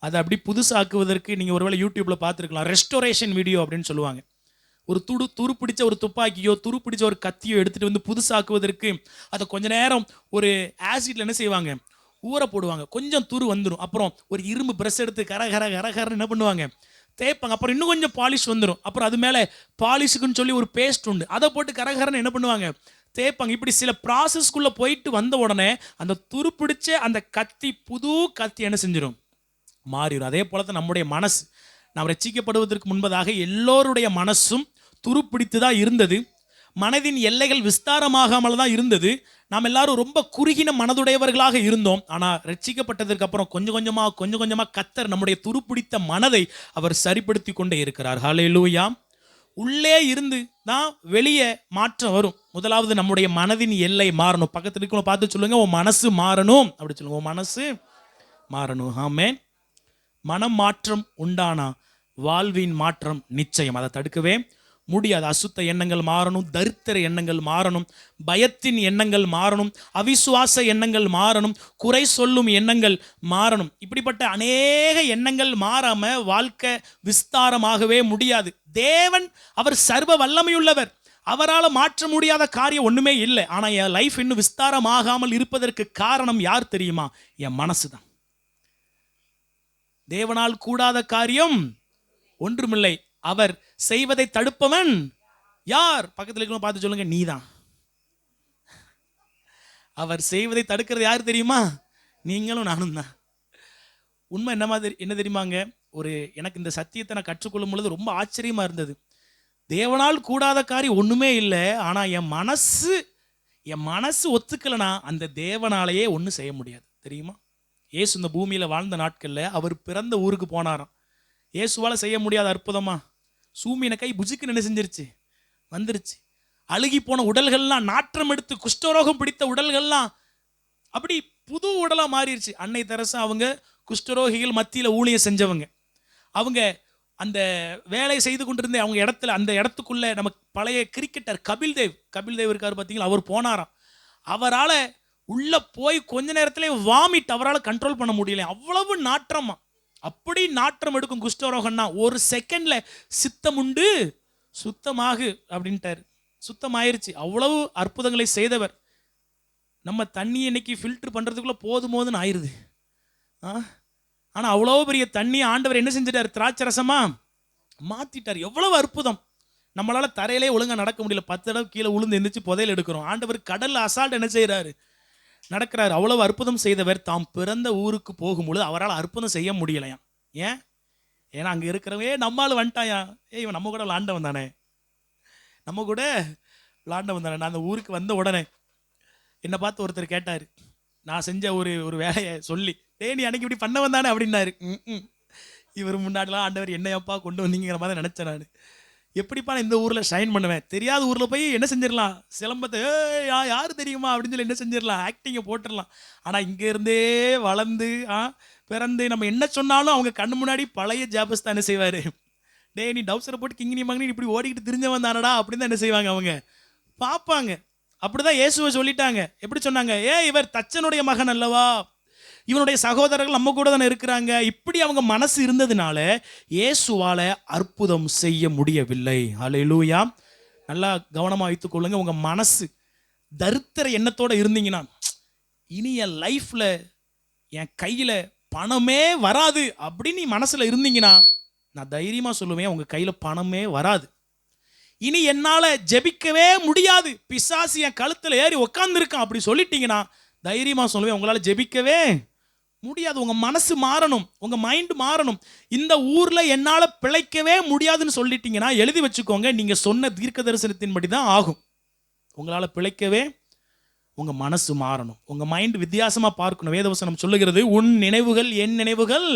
அதை அப்படி புதுசாக்குவதற்கு நீங்கள் ஒருவேளை யூடியூப்பில் பார்த்துருக்கலாம், ரெஸ்டோரேஷன் வீடியோ அப்படின்னு சொல்லுவாங்க. ஒரு துரு பிடிச்ச ஒரு துப்பாக்கியோ துரு பிடிச்ச ஒரு கத்தியோ எடுத்துகிட்டு வந்து புதுசாக்குவதற்கு அதை கொஞ்ச நேரம் ஒரு ஆசிட்ல என்ன செய்வாங்க, ஊற போடுவாங்க. கொஞ்சம் துரு வந்துடும். அப்புறம் ஒரு இரும்பு பிரஷ் எடுத்து கரகரன்னு என்ன பண்ணுவாங்க, தேய்ப்பாங்க. அப்புறம் இன்னும் கொஞ்சம் பாலிஷ் வந்துடும். அப்புறம் அது மேலே பாலிஷுக்குன்னு சொல்லி ஒரு பேஸ்ட் உண்டு, அதை போட்டு கரகரன்னு என்ன பண்ணுவாங்க, தேய்ப்பாங்க. இப்படி சில ப்ராசஸ்க்குள்ளே போயிட்டு வந்த உடனே அந்த துரு பிடிச்ச அந்த கத்தி புது கத்தி என்ன செஞ்சிடும், மாறிடும். அதே போல தான் நம்முடைய மனசு. நாம் ரட்சிக்கப்படுவதற்கு முன்பதாக எல்லோருடைய மனசும் துருப்பிடித்து தான் இருந்தது. மனதின் எல்லைகள் விஸ்தாரமாகாமல் தான் இருந்தது. நாம் எல்லாரும் ரொம்ப குறுகின மனதுடையவர்களாக இருந்தோம். ஆனால் ரட்சிக்கப்பட்டதற்கு அப்புறம் கொஞ்சம் கொஞ்சமாக கர்த்தர் நம்முடைய துருப்பிடித்த மனதை அவர் சரிப்படுத்தி கொண்டே இருக்கிறார். ஹல்லேலூயா. உள்ளே இருந்து தான் வெளியே மாற்றம் வரும். முதலாவது நம்முடைய மனதின் எல்லை மாறணும். பக்கத்தில் இருக்கவங்க பார்த்து சொல்லுங்க, உன் மனசு மாறணும். அப்படி சொல்லுங்க, உன் மனசு மாறணும். ஆமென். மனம் மாற்றம் உண்டானா வாழ்வின் மாற்றம் நிச்சயம். அதை தடுக்கவே முடியாது. அசுத்த எண்ணங்கள் மாறணும், தரித்திர எண்ணங்கள் மாறணும், பயத்தின் எண்ணங்கள் மாறணும், அவிசுவாச எண்ணங்கள் மாறணும், குறை சொல்லும் எண்ணங்கள் மாறணும். இப்படிப்பட்ட அநேக எண்ணங்கள் மாறாம வாழ்க்கை விஸ்தாரமாகவே முடியாது. தேவன் அவர் சர்வ வல்லமையுள்ளவர். அவரால் மாற்ற முடியாத காரியம் ஒண்ணுமே இல்லை. ஆனா என் லைஃப் இன்னும் விஸ்தாரமாகாமல் இருப்பதற்கு காரணம் யார் தெரியுமா? என் மனசு தான். தேவனால் கூடாத காரியம் ஒன்றுமில்லை. அவர் செய்வதை தடுப்பவன் யார்? பக்கத்தில் இருக்கணும் பார்த்து சொல்லுங்க, நீதான். அவர் செய்வதை தடுக்கிறது யார் தெரியுமா? நீங்களும் நானும் தான். உண்மை என்ன தெரியுமாங்க, எனக்கு இந்த சத்தியத்தை நான் கற்றுக்கொள்ளும் பொழுது ரொம்ப ஆச்சரியமா இருந்தது. தேவனால் கூடாத காரியம் ஒண்ணுமே இல்லை. ஆனா என் மனசு ஒத்துக்கலனா அந்த தேவனாலேயே ஒன்றும் செய்ய முடியாது. தெரியுமா? இயேசு இந்த பூமியில வாழ்ந்த நாட்கள்ல அவர் பிறந்த ஊருக்கு போனாராம். இயேசுவால செய்ய முடியாத அற்புதமா? சூமின கை புஜுக்கு என்ன செஞ்சிருச்சு, வந்துருச்சு. அழுகி போன உடல்கள்லாம், நாற்றம் எடுத்து குஷ்டரோகம் பிடித்த உடல்கள்லாம் அப்படி புது உடலா மாறிடுச்சு. அன்னை தெரசா அவங்க குஷ்டரோகிகள் மத்தியில ஊழியம் செஞ்சவங்க. அவங்க அந்த வேலை செய்து கொண்டிருந்த அவங்க இடத்துல, அந்த இடத்துக்குள்ள நமக்கு பழைய கிரிக்கெட்டர் கபில்தேவ் இருக்காரு பார்த்தீங்களா, அவர் போனாராம். அவரால் உள்ள போய் கொஞ்ச நேரத்திலே வாமிட் அவரால் கண்ட்ரோல் பண்ண முடியல. அவ்வளவு நாற்றமா, அப்படி நாற்றம் எடுக்கும் குஷ்டரோகம்னா ஒரு செகண்ட்ல சித்தம் உண்டு சுத்தமாகு அப்படின்ட்டாரு. சுத்தமாயிருச்சு. அவ்வளவு அற்புதங்களை செய்தவர். நம்ம தண்ணியை இன்னைக்கு ஃபில்டர் பண்றதுக்குள்ள போதும் ஆயிருது. ஆனா அவ்வளவு பெரிய தண்ணியை ஆண்டவர் என்ன செஞ்சிட்டார், திராட்சை ரசமா மாத்திட்டார். எவ்வளவு அற்புதம். நம்மளால தரையிலே ஒழுங்கா நடக்க முடியல. 10 தடவை கீழே உளுந்து எந்திரிச்சு புதையல் எடுக்கிறோம். ஆண்டவர் கடல்ல அசால்ட் என்ன செய்யறாரு, நடக்கிறாரு. அவ்வளவு அற்புதம் செய்தவர். தாம் பிறந்த ஊருக்கு போகும்பொழுது அவரால் அற்புதம் செய்ய முடியலையா? ஏன்னா அங்க இருக்கிறவே நம்மால் வந்துட்டாயா. இவன் நம்ம கூட விளாண்டவன் தானே, நான் அந்த ஊருக்கு வந்த உடனே என்னை பார்த்து ஒருத்தர் கேட்டாரு. நான் செஞ்ச ஒரு வேலையை சொல்லி, நீ அன்னைக்கு இப்படி பண்ணவன் தானே அப்படின்னாரு. இவர் முன்னாடிலாம் ஆண்டவர் என்னையப்பா கொண்டு வந்தீங்கிற மாதிரி நினைச்சேன். நான் எப்படிப்பா நான் இந்த ஊரில் ஷைன் பண்ணுவேன்? தெரியாத ஊரில் போய் என்ன செஞ்சிடலாம், சிலம்பத்தை யார் தெரியுமா அப்படின்னு சொல்லி என்ன செஞ்சிடலாம், ஆக்டிங்கை போட்டுடலாம். ஆனால் இங்கேருந்தே வளர்ந்து பிறந்து நம்ம என்ன சொன்னாலும் அவங்க கண்ணு முன்னாடி பழைய ஜாபஸ் தான் என்ன செய்வார், நீ டவுசரை போட்டு கிங்கினி மங்கனி இப்படி ஓடிக்கிட்டு தெரிஞ்சவன் தானடா அப்படின்னு தான் என்ன செய்வாங்க, அவங்க பார்ப்பாங்க. அப்படிதான் இயேசுவை சொல்லிட்டாங்க. எப்படி சொன்னாங்க, இவர் தச்சனுடைய மகன் அல்லவா, இவனுடைய சகோதரர்கள் நம்ம கூட தானே இருக்கிறாங்க. இப்படி அவங்க மனசு இருந்ததுனால இயேசுவால அற்புதம் செய்ய முடியவில்லை. ஹல்லேலூயா. நல்லா கவனமா வைத்துக் கொள்ளுங்க. உங்க மனசு தரித்திர எண்ணத்தோட இருந்தீங்கன்னா, இனி என் லைஃப்ல என் கையில பணமே வராது அப்படின்னு மனசுல இருந்தீங்கன்னா, நான் தைரியமா சொல்லுவேன், உங்க கையில பணமே வராது. இனி என்னால ஜெபிக்கவே முடியாது, பிசாசு என் கழுத்துல ஏறி உட்கார்ந்துருக்கான் அப்படி சொல்லிட்டீங்கன்னா, தைரியமா சொல்லுவேன், உங்களால ஜெபிக்கவே முடியாது. உங்க மனசு மாறணும், உங்க மைண்ட் மாறணும். இந்த ஊர்ல என்னால பிழைக்கவே முடியாதுன்னு சொல்லிட்டீங்கன்னா எழுதி வச்சுக்கோங்க, நீங்க சொன்ன தீர்க்க தரிசனத்தின்படி தான் ஆகும். உங்களால பிழைக்கவே உங்க மனசு மாறணும், உங்க மைண்ட் வித்தியாசமா பார்க்கணும். வேதவசனம் சொல்லுகிறது, உன் நினைவுகள் என் நினைவுகள்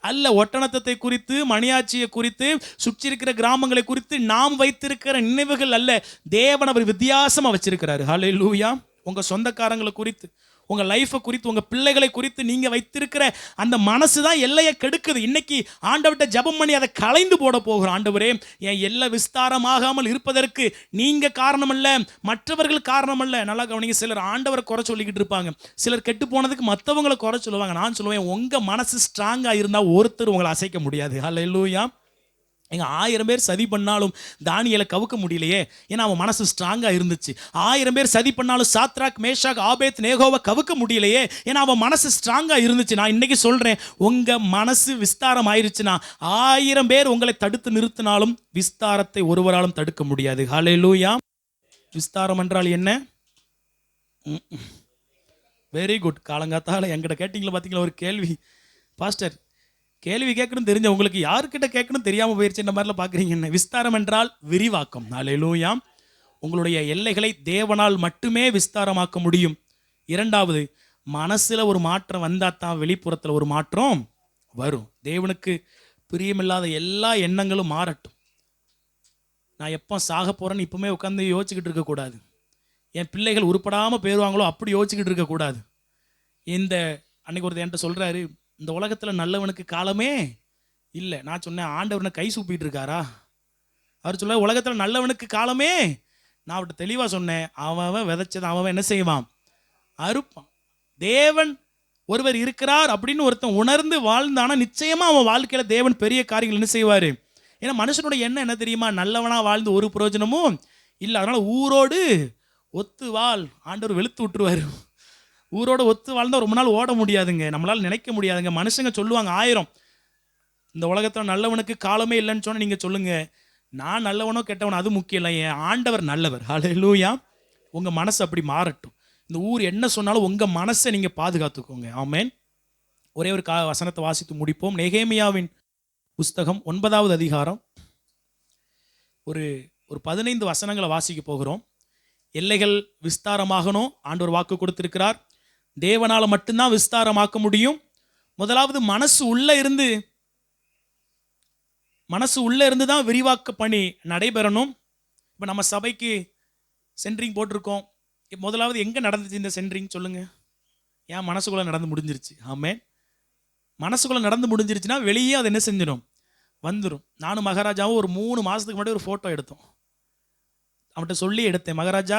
அல்ல. ஒட்டனத்தத்தை குறித்து, மணியாட்சியை குறித்து, சுற்றி இருக்கிற கிராமங்களை குறித்து நாம் வைத்திருக்கிற நினைவுகள் அல்ல. தேவன் அவர் வித்தியாசமா வச்சிருக்கிறாரு. ஹல்லேலூயா. உங்க சொந்தக்காரங்களை குறித்து, உங்கள் லைஃப்பை குறித்து, உங்கள் பிள்ளைகளை குறித்து நீங்கள் வைத்திருக்கிற அந்த மனசு தான் எல்லையை கெடுக்குது. இன்னைக்கு ஆண்டவர்கிட்ட ஜெபம் பண்ணி அதை களைந்து போட போகிறோம். ஆண்டவரே, என் எல்லை விஸ்தாரமாகாமல் இருப்பதற்கு நீங்கள் காரணம் அல்ல, மற்றவர்கள் காரணம் அல்ல. நல்லா கவனிங்க. சிலர் ஆண்டவரை குறை சொல்லிக்கிட்டு இருப்பாங்க, சிலர் கெட்டு போனதுக்கு மற்றவங்களை குறை சொல்லுவாங்க. நான் சொல்லுவேன், உங்கள் மனசு ஸ்ட்ராங்காக இருந்தால் ஒருத்தர் உங்களை அசைக்க முடியாது. ஹல்லேலூயா. எங்கள் 1000 பேர் சதி பண்ணாலும் தானியேலை கவுக்க முடியலையே, ஏன்னா அவன் மனசு ஸ்ட்ராங்காக இருந்துச்சு. 1000 பேர் சதி பண்ணாலும் சாத்ராக், மேஷாக், ஆபேத் நேகோவை கவுக்க முடியலையே, ஏன்னா அவன் மனசு ஸ்ட்ராங்காக இருந்துச்சு. நான் இன்னைக்கு சொல்கிறேன், உங்கள் மனசு விஸ்தாரம் ஆயிருச்சுன்னா 1000 பேர் உங்களை தடுத்து நிறுத்தினாலும் விஸ்தாரத்தை ஒருவராலும் தடுக்க முடியாது. ஹல்லேலூயா. விஸ்தாரம் என்றால் என்ன? Very good. காலங்காத்தால என்கிட்ட கேட்டிங்களா பார்த்தீங்களா ஒரு கேள்வி? பாஸ்டர், கேள்வி கேட்கணும் தெரிஞ்ச உங்களுக்கு யாருக்கிட்ட கேட்கணும் தெரியாமல் போயிடுச்சு இந்த மாதிரிலாம் பார்க்குறீங்க. என்ன விஸ்தாரம் என்றால்? விரிவாக்கம். ஹல்லேலூயா. உங்களுடைய எல்லைகளை தேவனால் மட்டுமே விஸ்தாரமாக்க முடியும். இரண்டாவது, மனசில் ஒரு மாற்றம் வந்தால் தான் வெளிப்புறத்தில் ஒரு மாற்றம் வரும். தேவனுக்கு பிரியமில்லாத எல்லா எண்ணங்களும் மாறட்டும். நான் எப்போ சாக போகிறேன்னு இப்போமே உட்காந்து யோசிச்சுக்கிட்டு இருக்கக்கூடாது. என் பிள்ளைகள் உருப்படாமல் போயிடுவாங்களோ அப்படி யோசிச்சுக்கிட்டு இருக்கக்கூடாது. அன்னைக்கு ஒருத்தர் என்கிட்ட சொல்கிறாரு, இந்த உலகத்தில் நல்லவனுக்கு காலமே இல்லை. நான் சொன்னேன், ஆண்டவனை கை சூப்பிட்டு இருக்காரா? அவர் சொல்ல, உலகத்தில் நல்லவனுக்கு காலமே. நான் அவர்கிட்ட தெளிவாக சொன்னேன், அவன் விதைச்சதை அவன் என்ன செய்வான்? அறுப்பான். தேவன் ஒருவர் இருக்கிறார் அப்படின்னு ஒருத்தன் உணர்ந்து வாழ்ந்தானா நிச்சயமாக அவன் வாழ்க்கையில் தேவன் பெரிய காரியங்கள் என்ன செய்வார்? ஏன்னா மனுஷனோட எண்ணம் என்ன தெரியுமா? நல்லவனாக வாழ்ந்து ஒரு பிரயோஜனமும் இல்லை, அதனால் ஊரோடு ஒத்து வாழ். ஆண்டவர் வெளுத்து விட்டுருவார். ஊரோட ஒத்து வாழ்ந்தால் ரொம்ப நாள் ஓட முடியாதுங்க, நம்மளால் நினைக்க முடியாதுங்க. மனுஷங்க சொல்லுவாங்க 1000, இந்த உலகத்தில் நல்லவனுக்கு காலமே இல்லைன்னு சொன்னால் நீங்கள் சொல்லுங்கள், நான் நல்லவனோ கெட்டவனோ அது முக்கியம் இல்லை, என் ஆண்டவர் நல்லவர். ஹல்லேலூயா. உங்கள் மனசு அப்படி மாறட்டும். இந்த ஊர் என்ன சொன்னாலும் உங்கள் மனசை நீங்கள் பாதுகாத்துக்கோங்க. ஆமென். ஒரே ஒரு வசனத்தை வாசித்து முடிப்போம். நெகேமியாவின் புஸ்தகம் 9வது அதிகாரம் ஒரு 15 வசனங்களை வாசிக்க போகிறோம். எல்லைகள் விஸ்தாரமாகணும், ஆண்டவர் வாக்கு கொடுத்திருக்கிறார். தேவனால் மட்டும்தான் விஸ்தாரமாக்க முடியும். முதலாவது மனசு உள்ள இருந்து தான் விரிவாக்க பணி நடைபெறணும். இப்போ நம்ம சபைக்கு சென்ட்ரிங் போட்டிருக்கோம். முதலாவது எங்கே நடந்துச்சு இந்த சென்ட்ரிங் சொல்லுங்க? ஏன் மனசுக்குள்ளே நடந்து முடிஞ்சிருச்சு. ஆமென். மனசுக்குள்ளே நடந்து முடிஞ்சிருச்சுன்னா வெளியே அது என்ன செஞ்சிடும்? வந்துடும். நானும் மகாராஜாவும் ஒரு 3 மாதத்துக்கு முன்னாடி ஒரு ஃபோட்டோ எடுத்தோம். அவன்கிட்ட சொல்லி எடுத்தேன், மகாராஜா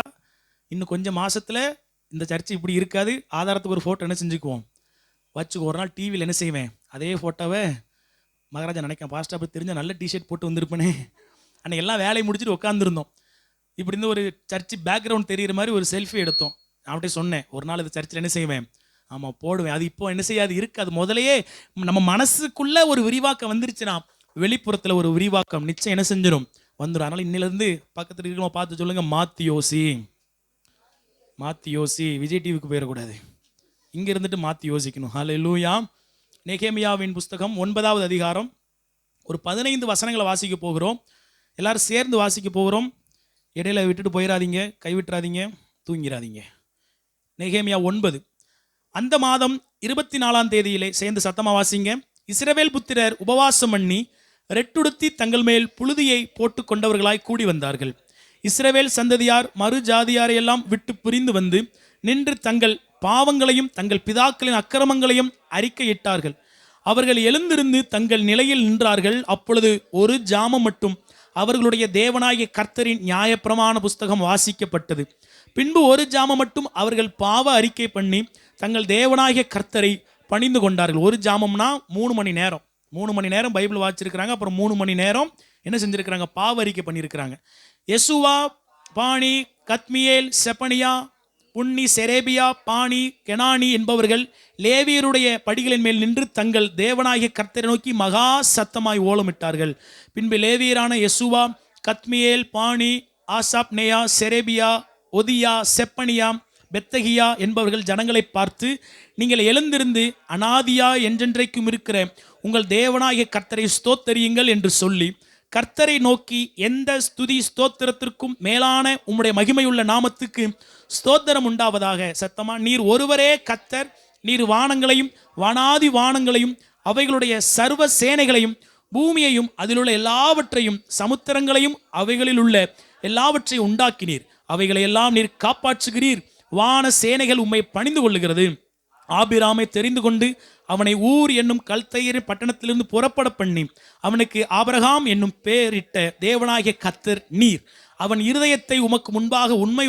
இன்னும் கொஞ்சம் மாதத்தில் இந்த சர்ச்சு இப்படி இருக்காது, ஆதாரத்துக்கு ஒரு ஃபோட்டோ என்ன செஞ்சுக்குவோம், வச்சுக்கோ. ஒரு நாள் டிவியில் என்ன செய்வேன், அதே ஃபோட்டோவை மகாராஜா நினைக்கிறேன், பாஸ்டர் அப்படி தெரிஞ்ச நல்ல டிஷர்ட் போட்டு வந்திருப்பேனே. அன்றைக்கி எல்லாம் வேலையை முடிச்சுட்டு உட்காந்துருந்தோம். இப்படி இருந்து ஒரு சர்ச்சு பேக்ரவுண்ட் தெரிகிற மாதிரி ஒரு செல்ஃபி எடுத்தோம். அவன்கிட்ட சொன்னேன், ஒரு நாள் இந்த சர்ச்சில் என்ன செய்வேன், ஆமாம் போடுவேன். அது இப்போ என்ன செய்யாது, இருக்காது. முதலையே நம்ம மனசுக்குள்ளே ஒரு விரிவாக்கம் வந்துருச்சுன்னா வெளிப்புறத்தில் ஒரு விரிவாக்கம் நிச்சயம் என்ன செஞ்சிடும், வந்துடும். அதனால் இன்னிலேருந்து பக்கத்தில் இருக்கிறவங்க பார்த்து சொல்லுங்கள், மாற்றி யோசி. விஜய் டிவிக்கு போயிடக்கூடாது, இங்கே இருந்துட்டு மாற்றி யோசிக்கணும். ஹல்லேலூயா. நெகேமியாவின் புஸ்தகம் 9வது அதிகாரம் ஒரு 15 வசனங்களை வாசிக்க போகிறோம். எல்லாரும் சேர்ந்து வாசிக்க போகிறோம். இடையில விட்டுட்டு போயிடாதீங்க, கைவிட்டுறாதீங்க, தூங்கிடாதீங்க. நெகேமியா 9. அந்த மாதம் 24ஆம் தேதியிலே, சேர்ந்து சத்தமாக வாசிங்க. இஸ்ரவேல் புத்திரர் உபவாசம் பண்ணி ரெட்டுடுத்தி தங்கள் மேல் புழுதியை போட்டு கொண்டவர்களாய் கூடி வந்தார்கள். இஸ்ரவேல் சந்ததியார் மறு ஜாதியாரையெல்லாம் விட்டு பிரிந்து வந்து நின்று தங்கள் பாவங்களையும் தங்கள் பிதாக்களின் அக்கிரமங்களையும் அறிக்கையிட்டார்கள். அவர்கள் எழுந்திருந்து தங்கள் நிலையில் நின்றார்கள். அப்பொழுது ஒரு ஜாமம் மட்டும் அவர்களுடைய தேவனாகிய கர்த்தரின் நியாயப்பிரமாண புஸ்தகம் வாசிக்கப்பட்டது. பின்பு ஒரு ஜாமம் மட்டும் அவர்கள் பாவ அறிக்கை பண்ணி தங்கள் தேவனாகிய கர்த்தரை பணிந்து கொண்டார்கள். ஒரு ஜாமம்னா 3 மணி நேரம். 3 மணி நேரம் பைபிள் வாசிச்சிருக்கிறாங்க. அப்புறம் 3 மணி நேரம் என்ன செஞ்சிருக்கிறாங்க, பாவ அறிக்கை பண்ணியிருக்கிறாங்க. யெசுவா, பாணி, கத்மியேல், செப்பனியா, புன்னி, செரேபியா, பாணி, கெனானி என்பவர்கள் லேவியருடைய படிகளின் மேல் நின்று தங்கள் தேவனாகிய கர்த்தரை நோக்கி மகா சத்தமாய் ஓலமிட்டார்கள். பின்பு லேவியரான யெசுவா, கத்மியேல், பாணி, ஆசாப்னேயா, செரேபியா, ஒதியா, செப்பனியா, பெத்தகியா என்பவர்கள் ஜனங்களை பார்த்து, நீங்கள் எழுந்திருந்து அனாதியா என்றென்றைக்கும் இருக்கிற உங்கள் தேவனாகிய கர்த்தரை ஸ்தோத்தரியுங்கள் என்று சொல்லி, கர்த்தரை நோக்கி, எந்த ஸ்துதி ஸ்தோத்திரத்திற்கும் மேலான உம்முடைய மகிமையுள்ள நாமத்துக்கு ஸ்தோத்திரம் உண்டாவதாக. சத்தமா, நீர் ஒருவரே கர்த்தர், நீர் வானங்களையும் வானாதி வானங்களையும் அவைகளுடைய சர்வ சேனைகளையும் பூமியையும் அதிலுள்ள எல்லாவற்றையும் சமுத்திரங்களையும் அவைகளில் உள்ள எல்லாவற்றையும் உண்டாக்கினீர். அவைகளை எல்லாம் நீர் காப்பாற்றுகிறீர். வான சேனைகள் உம்மை பணிந்து கொள்ளுகிறது. ஆபிராமை தெரிந்து கொண்டு அவனை ஊர் என்னும் கல்தையரின் பட்டணத்திலிருந்து புறப்பட பண்ணி அவனுக்கு ஆபிரகாம் என்னும் பெயரிட்ட தேவனாகிய கர்த்தர் நீர். அவன் இருதயத்தை உமக்கு முன்பாக உண்மை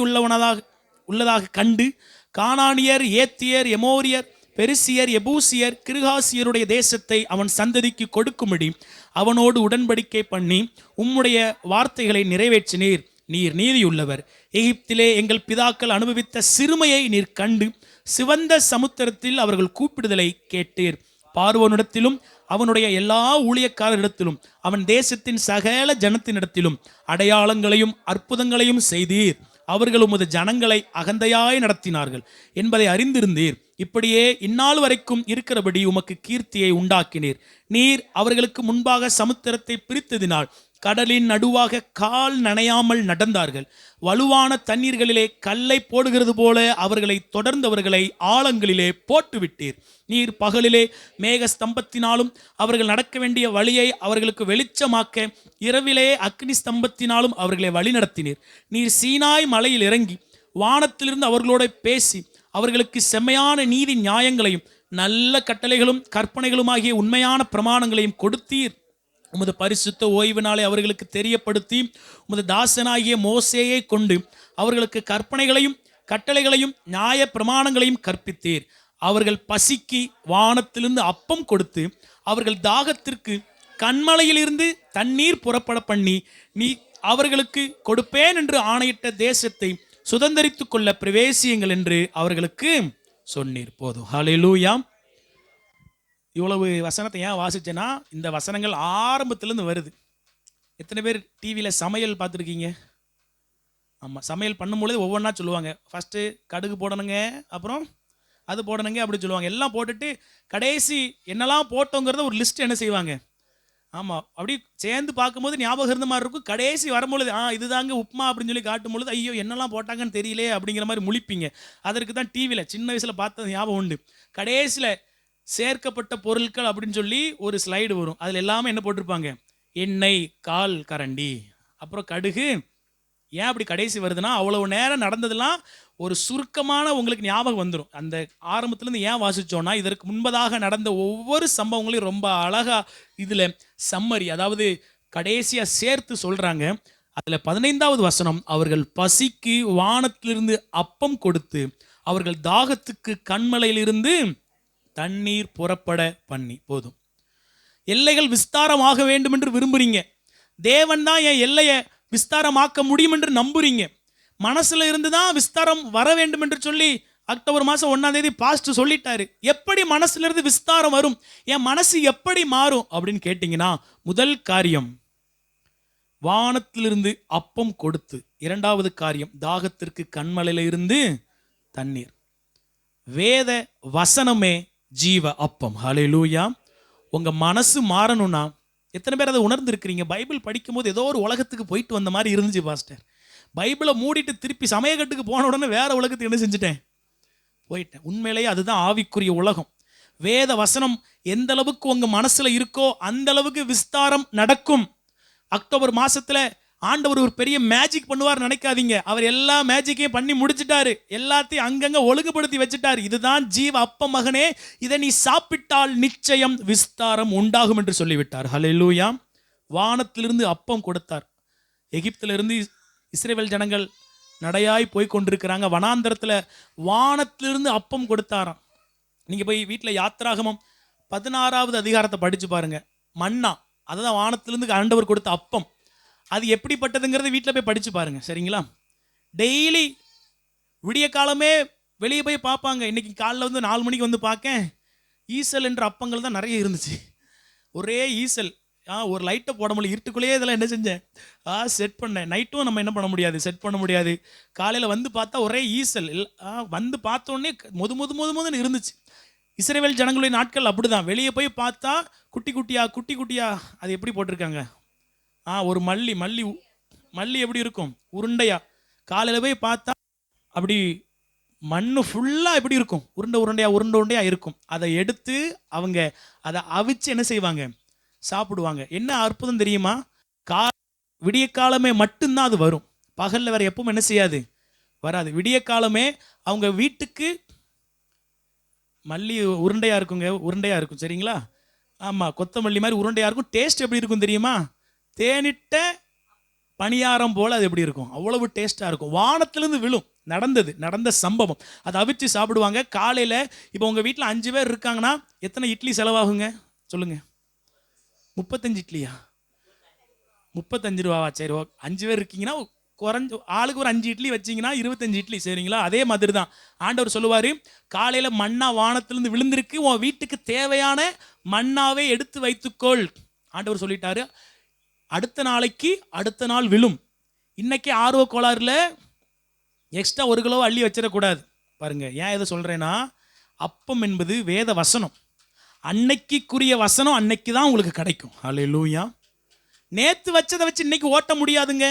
உள்ளதாக கண்டு கானானியர், ஏத்தியர், எமோரியர், பெரிசியர், எபூசியர், கிருகாசியருடைய தேசத்தை அவன் சந்ததிக்கு கொடுக்கும்படி அவனோடு உடன்படிக்கை பண்ணி உம்முடைய வார்த்தைகளை நிறைவேற்றினீர். நீர் நீதியுள்ளவர். எகிப்திலே எங்கள் பிதாக்கள் அனுபவித்த சிறுமையை நீர் கண்டு சிவந்த சமுத்திரத்தில் அவர்கள் கூப்பிடுதலை கேட்டீர். பார்வோனிடத்திலும் அவனுடைய எல்லா ஊழியக்காரரிடத்திலும் அவன் தேசத்தின் சகல ஜனத்தினிடத்திலும் அடையாளங்களையும் அற்புதங்களையும் செய்தீர். அவர்கள் உமது ஜனங்களை அகந்தையாய் நடத்தினார்கள் என்பதை அறிந்திருந்தீர். இப்படியே இந்நாள் வரைக்கும் இருக்கிறபடி உமக்கு கீர்த்தியை உண்டாக்கினீர். நீர் அவர்களுக்கு முன்பாக சமுத்திரத்தை பிரித்ததினால் கடலின் நடுவாக கால் நனையாமல் நடந்தார்கள். வலுவான தண்ணீர்களிலே கல்லை போடுகிறது போல அவர்களை தொடர்ந்தவர்களை ஆழங்களிலே போட்டுவிட்டீர். நீர் பகலிலே மேக ஸ்தம்பத்தினாலும் அவர்கள் நடக்க வேண்டிய வழியை அவர்களுக்கு வெளிச்சமாக்க இரவிலே அக்னி ஸ்தம்பத்தினாலும் அவர்களை வழி நடத்தினீர். நீர் சீனாய் மலையில் இறங்கி வானத்திலிருந்து அவர்களோட பேசி அவர்களுக்கு செம்மையான நீதி நியாயங்களையும் நல்ல கட்டளைகளும் கற்பனைகளுமாகிய உண்மையான பிரமாணங்களையும் கொடுத்தீர். உமது பரிசுத்த ஓய்வு நாளை அவர்களுக்கு தெரியப்படுத்தி உமது தாசனாகிய மோசேயை கொண்டு அவர்களுக்கு கற்பனைகளையும் கட்டளைகளையும் நியாய பிரமாணங்களையும் கற்பித்தீர். அவர்கள் பசிக்கு வானத்திலிருந்து அப்பம் கொடுத்து அவர்கள் தாகத்திற்கு கண்மலையிலிருந்து தண்ணீர் புறப்பட பண்ணி நீ அவர்களுக்கு கொடுப்பேன் என்று ஆணையிட்ட தேசத்தை சுதந்தரித்து கொள்ள பிரவேசியுங்கள் என்று அவர்களுக்கு சொன்னீர். போதும். ஹல்லேலூயா. இவ்வளவு வசனத்தை ஏன் வாசிச்சேன்னா, இந்த வசனங்கள் ஆரம்பத்திலேருந்து வருது. எத்தனை பேர் டிவியில் சமையல் பார்த்துருக்கீங்க? ஆமாம், சமையல் பண்ணும்பொழுது ஒவ்வொன்றா சொல்லுவாங்க. ஃபஸ்ட்டு கடுகு போடணுங்க, அப்புறம் அது போடணுங்க அப்படி சொல்லுவாங்க. எல்லாம் போட்டுட்டு கடைசி என்னெல்லாம் போட்டோங்கிறத ஒரு லிஸ்ட் என்ன செய்வாங்க. ஆமாம், அப்படி சேர்ந்து பார்க்கும்போது ஞாபகம் இருந்த மாதிரி இருக்கும். கடைசி வரும்பொழுது இதுதாங்க உப்புமா அப்படின்னு சொல்லி காட்டும் பொழுது ஐயோ என்னெல்லாம் போட்டாங்கன்னு தெரியலே அப்படிங்கிற மாதிரி முழிப்பீங்க. அதற்கு தான் டிவியில் சின்ன வயசில் பார்த்தது ஞாபகம் உண்டு. கடைசியில் சேர்க்கப்பட்ட பொருட்கள் அப்படின்னு சொல்லி ஒரு ஸ்லைடு வரும். அதில் எல்லாமே என்ன போட்டிருப்பாங்க, எண்ணெய் 1/4 கரண்டி, அப்புறம் கடுகு. ஏன் அப்படி கடைசி வருதுன்னா, அவ்வளவு நேரம் நடந்ததெல்லாம் ஒரு சுருக்கமான உங்களுக்கு ஞாபகம் வந்துடும். அந்த ஆரம்பத்துலேருந்து ஏன் வாசித்தோன்னா, இதற்கு முன்பதாக நடந்த ஒவ்வொரு சம்பவங்களையும் ரொம்ப அழகாக இதில் சம்மரி, அதாவது கடைசியாக சேர்த்து சொல்கிறாங்க. அதில் 15வது வசனம், அவர்கள் பசிக்கு வானத்திலிருந்து அப்பம் கொடுத்து அவர்கள் தாகத்துக்கு கண்மலையிலிருந்து தண்ணீர் புறப்பட பண்ணி. போதும். எல்லைகள் விஸ்தாரமாக வேண்டும் என்று விரும்புறீங்க. தேவன் தான் என் எல்லையை விஸ்தாரமாக்க முடியும் என்று நம்புறீங்க. மனசுல இருந்து தான் விஸ்தாரம் வர வேண்டும் என்று சொல்லி அக்டோபர் மாதம் 1ஆம் தேதி பாஸ்ட் சொல்லிட்டாரு. எப்படி மனசுல இருந்து விஸ்தாரம் வரும், என் மனசு எப்படி மாறும் அப்படின்னு கேட்டீங்கன்னா, முதல் காரியம் வானத்திலிருந்து அப்பம் கொடுத்து, 2வது காரியம் தாகத்திற்கு கண்மலையில இருந்து தண்ணீர். வேத வசனமே ஜீவ அப்பம். ஹல்லேலூயா. உங்க மனசு மாறணும்னா, எத்தனை பேர் அதை உணர்ந்து இருக்கிறீங்க? பைபிள் படிக்கும்போது ஏதோ ஒரு உலகத்துக்கு போயிட்டு வந்த மாதிரி இருந்துச்சு பாஸ்டர். பைபிளை மூடிட்டு திருப்பி சமயக்கட்டுக்கு போன உடனே வேற உலகத்துக்கு என்ன செஞ்சுட்டேன், போயிட்டேன். உண்மையிலேயே அதுதான் ஆவிக்குரிய உலகம். வேத வசனம் எந்த அளவுக்கு உங்க மனசுல இருக்கோ அந்த அளவுக்கு விஸ்தாரம் நடக்கும். அக்டோபர் மாசத்துல ஆண்டவர் ஒரு பெரிய மேஜிக் பண்ணுவார் நினைக்காதீங்க. அவர் எல்லா மேஜிக்கையும் பண்ணி முடிச்சிட்டாரு. எல்லாத்தையும் அங்கங்க ஒழுங்குபடுத்தி வச்சுட்டாரு. இதுதான் ஜீவ அப்பம் மகனே, இதை நீ சாப்பிட்டால் நிச்சயம் விஸ்தாரம் உண்டாகும் என்று சொல்லிவிட்டார். ஹல்லேலூயா. வானத்திலிருந்து அப்பம் கொடுத்தார். எகிப்திலிருந்து இஸ்ரவேல் ஜனங்கள் நடையாய் போய் கொண்டிருக்கிறாங்க. வனாந்தரத்துல வானத்திலிருந்து அப்பம் கொடுத்தாராம். நீங்க போய் வீட்டில் யாத்ராகமம் 16வது அதிகாரத்தை படிச்சு பாருங்க. மன்னா, அதுதான் வானத்திலிருந்து ஆண்டவர் கொடுத்த அப்பம். அது எப்படிப்பட்டதுங்கிறத வீட்டில் போய் படிச்சு பாருங்க. சரிங்களா? டெய்லி விடிய காலமே வெளியே போய் பார்ப்பாங்க. இன்னைக்கு காலைல வந்து 4 மணிக்கு வந்து பார்க்கேன், ஈசல் என்ற அப்பங்கள் தான் நிறைய இருந்துச்சு. ஒரே ஈசல். ஒரு லைட்டை போட முடியல. இருட்டுக்குள்ளேயே இதெல்லாம் என்ன செஞ்சேன், செட் பண்ணேன். நைட்டும் நம்ம என்ன பண்ண முடியாது, செட் பண்ண முடியாது. காலையில் வந்து பார்த்தா ஒரே ஈசல். வந்து பார்த்தோன்னே முதுன்னு இருந்துச்சு. இஸ்ரவேல் ஜனங்களுடைய நாட்கள் அப்படிதான். வெளியே போய் பார்த்தா குட்டி குட்டியா அது எப்படி போட்டிருக்காங்க, ஒரு மல்லி எப்படி இருக்கும், உருண்டையா. காலையில் போய் பார்த்தா அப்படி மண்ணு ஃபுல்லாக எப்படி இருக்கும், உருண்டையா இருக்கும். அதை எடுத்து அவங்க அதை அவிச்சு என்ன செய்வாங்க, சாப்பிடுவாங்க. என்ன அற்புதம் தெரியுமா? விடிய காலமே மட்டும்தான் அது வரும். பகலில் வேற எப்பவும் என்ன செய்யாது, வராது. விடிய காலமே அவங்க வீட்டுக்கு மல்லி உருண்டையாக இருக்குங்க, உருண்டையாக இருக்கும் சரிங்களா. ஆமாம், கொத்தமல்லி மாதிரி உருண்டையாக இருக்கும். டேஸ்ட் எப்படி இருக்கும் தெரியுமா? தேனிட்ட பணியாரம் போல் அது எப்படி இருக்கும், அவ்வளவு டேஸ்ட்டாக இருக்கும். வானத்திலேருந்து விழும். நடந்த சம்பவம். அதை அவிச்சு சாப்பிடுவாங்க காலையில். இப்போ உங்கள் வீட்டில் 5 பேர் இருக்காங்கன்னா எத்தனை இட்லி செலவாகுங்க சொல்லுங்கள்? 35 இட்லியா? 35 ரூபாவா? சரி, 5 பேர் இருக்கீங்கன்னா குறைஞ்ச ஆளுக்கு ஒரு 5 இட்லி வச்சிங்கன்னா 25 இட்லி சரிங்களா. அதே மாதிரி தான் ஆண்டவர் சொல்லுவார், காலையில் மண்ணா வானத்திலிருந்து விழுந்திருக்கு, உன் வீட்டுக்கு தேவையான மண்ணாவே எடுத்து வைத்துக்கொள். ஆண்டவர் சொல்லிட்டாரு, அடுத்த நாளைக்கு அடுத்த நாள் விழும். இன்னைக்கு ஆர்வ கோளாறுல எக்ஸ்ட்ரா 1 கிலோ அள்ளி வச்சிடக்கூடாது. பாருங்க, ஏன் இதை சொல்றேன்னா, அப்பம் என்பது வேத வசனம். அன்னைக்குரிய வசனம் அன்னைக்கு தான் உங்களுக்கு கிடைக்கும். ஹல்லேலூயா. நேற்று வச்சதை வச்சு இன்னைக்கு ஓட்ட முடியாதுங்க.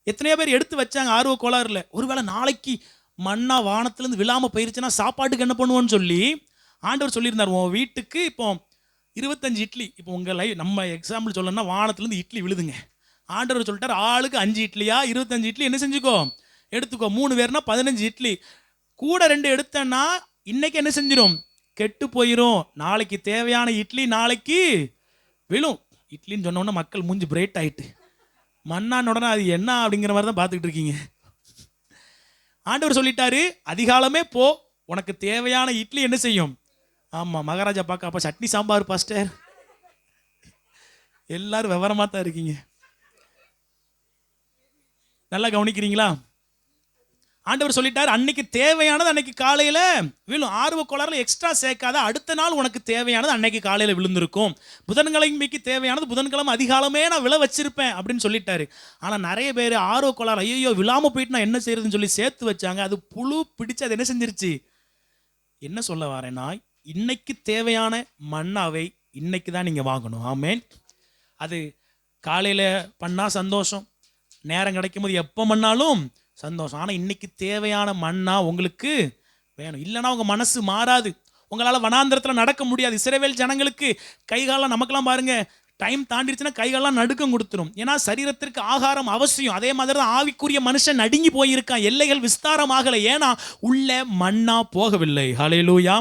எத்தனையோ பேர் எடுத்து வச்சாங்க ஆர்வ கோளாறுல. ஒருவேளை நாளைக்கு மண்ணா வானத்திலேருந்து விழாமல் போயிருச்சுன்னா சாப்பாட்டுக்கு என்ன பண்ணுவோன்னு சொல்லி ஆண்டவர் சொல்லியிருந்தார், உன் வீட்டுக்கு இப்போ 25 இட்லி. இப்போ உங்கள் நம்ம எக்ஸாம்பிள் சொல்லணும்னா வானத்திலேருந்து இட்லி விழுதுங்க. ஆண்டவர் சொல்லிட்டார், ஆளுக்கு 5 இட்லியா 25 இட்லி என்ன செஞ்சுக்கோ, எடுத்துக்கோ. 3 பேர்னா 15 இட்லி. கூட 2 எடுத்தேன்னா இன்னைக்கு என்ன செஞ்சிடும், கெட்டு போயிடும். நாளைக்கு தேவையான இட்லி நாளைக்கு விழும். இட்லின்னு சொன்னோன்னா மக்கள் மூஞ்சி பிரைட் ஆயிட்டு, மண்ணான உடனே அது என்ன அப்படிங்கிற மாதிரி தான் பார்த்துக்கிட்டு இருக்கீங்க. ஆண்டவர் சொல்லிட்டாரு, அதிகாலமே போ, உனக்கு தேவையான இட்லி என்ன செய்யும். ஆமாம், மகாராஜா பார்க்க அப்போ சட்னி சாம்பார் பாஸ்டர், எல்லாரும் விவரமாக தான் இருக்கீங்க. நல்லா கவனிக்கிறீங்களா? ஆண்டவர் சொல்லிட்டார், அன்னைக்கு தேவையானது அன்னைக்கு காலையில் விழும். ஆர்வ கோளாறுல எக்ஸ்ட்ரா சேர்க்காத, அடுத்த நாள் உனக்கு தேவையானது அன்னைக்கு காலையில் விழுந்திருக்கும். புதன்கிழமைக்கு தேவையானது புதன்கிழமை அதிகாலமே நான் விழ வச்சிருப்பேன் அப்படின்னு சொல்லிட்டாரு. ஆனால் நிறைய பேர் ஆர்வ கோளாறு, ஐயோ விழாமல் போயிட்டு நான் என்ன செய்யறதுன்னு சொல்லி சேர்த்து வச்சாங்க. அது புழு பிடிச்சு அது என்ன செஞ்சிருச்சு. என்ன சொல்ல வரேன்னா, இன்னைக்கு தேவையான மண்ணாவை இன்னைக்கு தான் நீங்கள் வாங்கணும். ஆமேன். அது காலையில் பண்ணால் சந்தோஷம், நேரம் கிடைக்கும் போது எப்போ பண்ணாலும் சந்தோஷம். ஆனால் இன்னைக்கு தேவையான மண்ணா உங்களுக்கு வேணும். இல்லைனா உங்கள் மனசு மாறாது. உங்களால் வனாந்திரத்தில் நடக்க முடியாது. இஸ்ரவேல் ஜனங்களுக்கு கைகாலம், நமக்கெல்லாம் பாருங்க டைம் தாண்டிடுச்சுன்னா கைகாலம் நடுக்கம் கொடுத்துரும். ஏன்னா சரீரத்திற்கு ஆகாரம் அவசியம். அதே மாதிரி தான் ஆவிக்குரிய மனுஷன் நடுங்கி போயிருக்கான். எல்லைகள் விஸ்தாரமாகலை, ஏன்னா உள்ள மண்ணா போகவில்லை. ஹல்லேலூயா.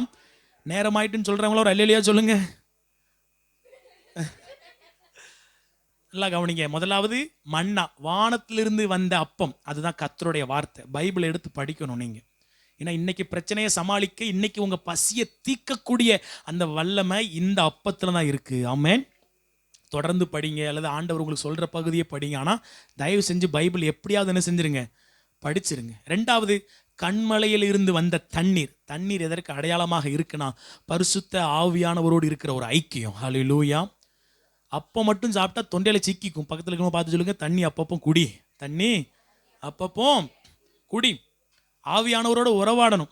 நேரமாயிட்டுன்னு சொல்கிறவங்கள ஒரு அல்லேலூயா சொல்லுங்க. நல்லா கவனிங்க. முதலாவது மன்னா, வானத்திலிருந்து வந்த அப்பம், அதுதான் கர்த்தருடைய வார்த்தை. பைபிளை எடுத்து படிக்கணும் நீங்கள். ஏன்னா இன்னைக்கு பிரச்சனையை சமாளிக்க, இன்னைக்கு உங்கள் பசியை தீர்க்கக்கூடிய அந்த வல்லமை இந்த அப்பத்தில் தான் இருக்குது. ஆமென். தொடர்ந்து படிங்க, அல்லது ஆண்டவர் உங்களுக்கு சொல்கிற பகுதியை படிங்க. ஆனால் தயவு செஞ்சு பைபிள் எப்படியாவது என்ன செஞ்சுருங்க, படிச்சிருங்க. ரெண்டாவது, கண்மலையில் இருந்து வந்த தண்ணீர். தண்ணீர் எதற்கு அடையாளமாக இருக்குன்னா, பரிசுத்த ஆவியானவரோடு இருக்கிற ஒரு ஐக்கியம். ஹல்லேலூயா. அப்போ மட்டும் சாப்பிட்டா தொண்டையில் சிக்கிக்கும். பக்கத்தில் இருக்கணும் பார்த்து சொல்லுங்க, தண்ணி அப்பப்போ குடி, தண்ணி அப்பப்போ குடி. ஆவியானவரோட உறவாடணும்,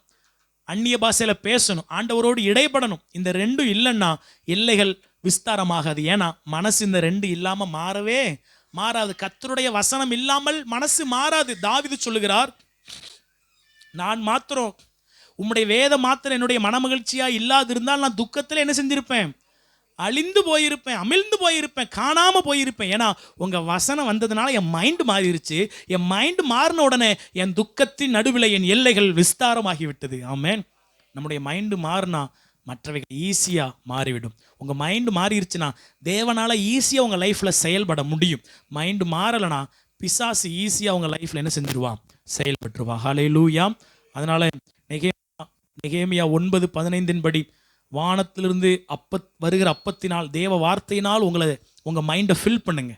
அந்நிய பாஷையில் பேசணும், ஆண்டவரோடு இடைப்படணும். இந்த ரெண்டும் இல்லைன்னா எல்லைகள் விஸ்தாரமாகாது. ஏன்னா மனசு இந்த ரெண்டு இல்லாமல் மாறவே மாறாது. கர்த்தருடைய வசனம் இல்லாமல் மனசு மாறாது. தாவீது சொல்லுகிறார், நான் மாத்திரம் உம்முடைய வேத மாத்திரம் என்னுடைய மனமகிழ்ச்சியாக இல்லாதிருந்தால் நான் துக்கத்தில் என்ன செஞ்சிருப்பேன், அழிந்து போயிருப்பேன், அமிழ்ந்து போயிருப்பேன், காணாமல் போயிருப்பேன். ஏன்னா உங்கள் வசனம் வந்ததுனால என் மைண்டு மாறிடுச்சு. என் மைண்டு மாறின உடனே என் துக்கத்தின் நடுவில் என் எல்லைகள் விஸ்தாரமாகிவிட்டது. ஆமென். நம்முடைய மைண்டு மாறினா மற்றவைகள் ஈஸியாக மாறிவிடும். உங்கள் மைண்டு மாறிடுச்சுன்னா தேவனால் ஈஸியாக உங்கள் லைஃப்பில் செயல்பட முடியும். மைண்டு மாறலைனா பிசாசு ஈஸியாக உங்கள் லைஃப்பில் என்ன செஞ்சிருவான், செயல்பட்டுருவா. ஹல்லேலூயா. அதனால் நெகேமியா 9:15 படி, வானத்திலிருந்து வருகிற அப்பத்தினால், தேவ வார்த்தையினால் உங்கள் மைண்டை ஃபில் பண்ணுங்க.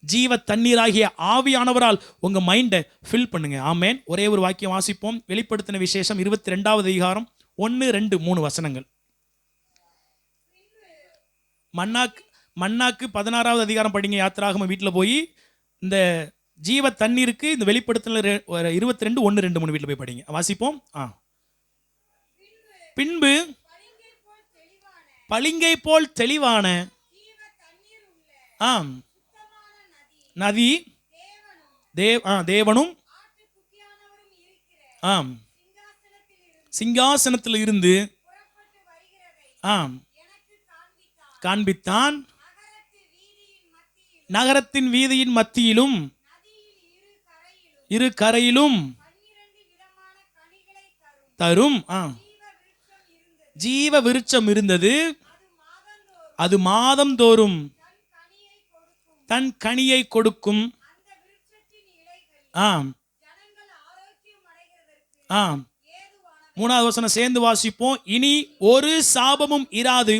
ஜீவ தண்ணீராகிய ஆவியானவரால் உங்கள் மைண்டை ஃபில் பண்ணுங்க. ஆமேன். ஒரே ஒரு வாக்கியம் வாசிப்போம். வெளிப்படுத்தின விசேஷம் 22வது அதிகாரம் 1, 2, 3 வசனங்கள். மன்னாக்கு 16வது அதிகாரம் படிங்க. யாத்திராகம வீட்டில் போய் இந்த ஜீவ தண்ணீருக்கு இந்த வெளிப்படுத்தின 22, 1, 2, 3 வீட்டில் போய் படிங்க. வாசிப்போம். பின்பு பளிங்கை போல் தெளிவான நதி, தேவனும் சிங்காசனத்தில் இருந்து காண்பித்தான். நகரத்தின் வீதியின் மத்தியிலும் இரு கரையிலும் தரும். ஜீவ விருட்சம் இருந்தது, அது மாதந்தோறும் தன் கனியை கொடுக்கும். மூணாவது வசனம் சேர்ந்து வாசிப்போம். இனி ஒரு சாபமும் இராது,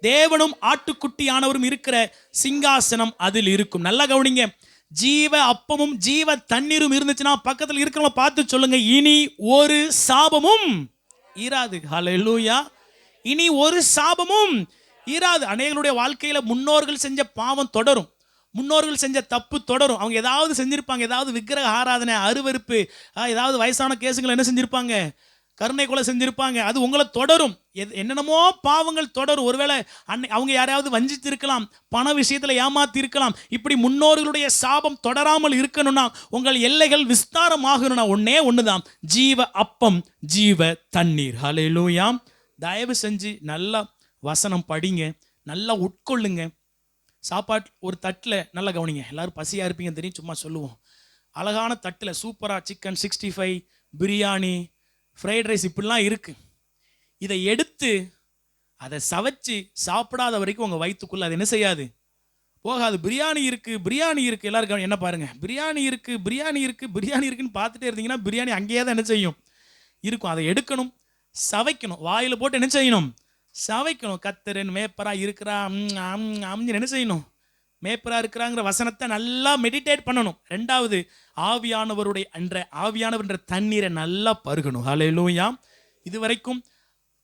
தேவனும் ஆட்டுக்குட்டியானவரும் இருக்கிற சிங்காசனம் அதில் இருக்கும். நல்லா கவனிங்க. ஜீவ அப்பமும் ஜீவ தண்ணீரும் இருந்துச்சுன்னா பக்கத்தில் இருக்கிறவங்க பார்த்து சொல்லுங்க, இனி ஒரு சாபமும் இராது. ஹல்லேலூயா. இனி ஒரு சாபமும் இராது. அநேகருடைய வாழ்க்கையில முன்னோர்கள் செஞ்ச பாவம் தொடரும், முன்னோர்கள் செஞ்ச தப்பு தொடரும். அவங்க ஏதாவது செஞ்சிருப்பாங்க, ஏதாவது விக்கிரக ஆராதனை, அருவருப்பு, ஏதாவது வயசான கேசுங்களை என்ன செஞ்சிருப்பாங்க, கருணை கொலை செஞ்சிருப்பாங்க. அது உங்களை தொடரும். என்னென்னமோ பாவங்கள் தொடரும். ஒருவேளை அவங்க யாரையாவது வஞ்சித்து இருக்கலாம், பண விஷயத்தில் ஏமாத்தி இருக்கலாம். இப்படி முன்னோர்களுடைய சாபம் தொடராமல் இருக்கணும்னா, உங்கள் எல்லைகள் விஸ்தாரமாகணும்னா ஒன்னே ஒண்ணுதான், ஜீவ அப்பம் ஜீவ தண்ணீர். ஹல்லேலூயா. தயவு செஞ்சு நல்லா வசனம் படிங்க, நல்லா உட்கொள்ளுங்க. சாப்பாட்டு ஒரு தட்டில் நல்லா கவனிங்க. எல்லாரும் பசியாக இருப்பீங்க தெரியும், சும்மா சொல்லுவோம். அழகான தட்டில் சூப்பராக சிக்கன் 65, பிரியாணி, ஃப்ரைட் ரைஸ் இப்படிலாம் இருக்குது. இதை எடுத்து அதை சவைச்சு சாப்பிடாத வரைக்கும் உங்கள் வயிற்றுக்குள்ளே அது என்ன செய்யாது, போகாது. பிரியாணி இருக்குது எல்லாருக்கும் என்ன பாருங்கள், பிரியாணி இருக்குன்னு பார்த்துட்டே இருந்தீங்கன்னா பிரியாணி அங்கேயே தான் என்ன செய்யும், இருக்கும். அதை எடுக்கணும், சவைக்கணும், வாயில் போட்டு என்ன செய்யணும், சவைக்கணும். கத்தரன் மேப்பரா இருக்கிறா என்ன செய்யணும், மேப்பரா இருக்கிறாங்கிற வசனத்தை நல்லா மெடிடேட் பண்ணணும். ரெண்டாவது, ஆவியானவர் என்ற தண்ணீரை நல்லா பருகணும். ஹல்லேலூயா. இது வரைக்கும்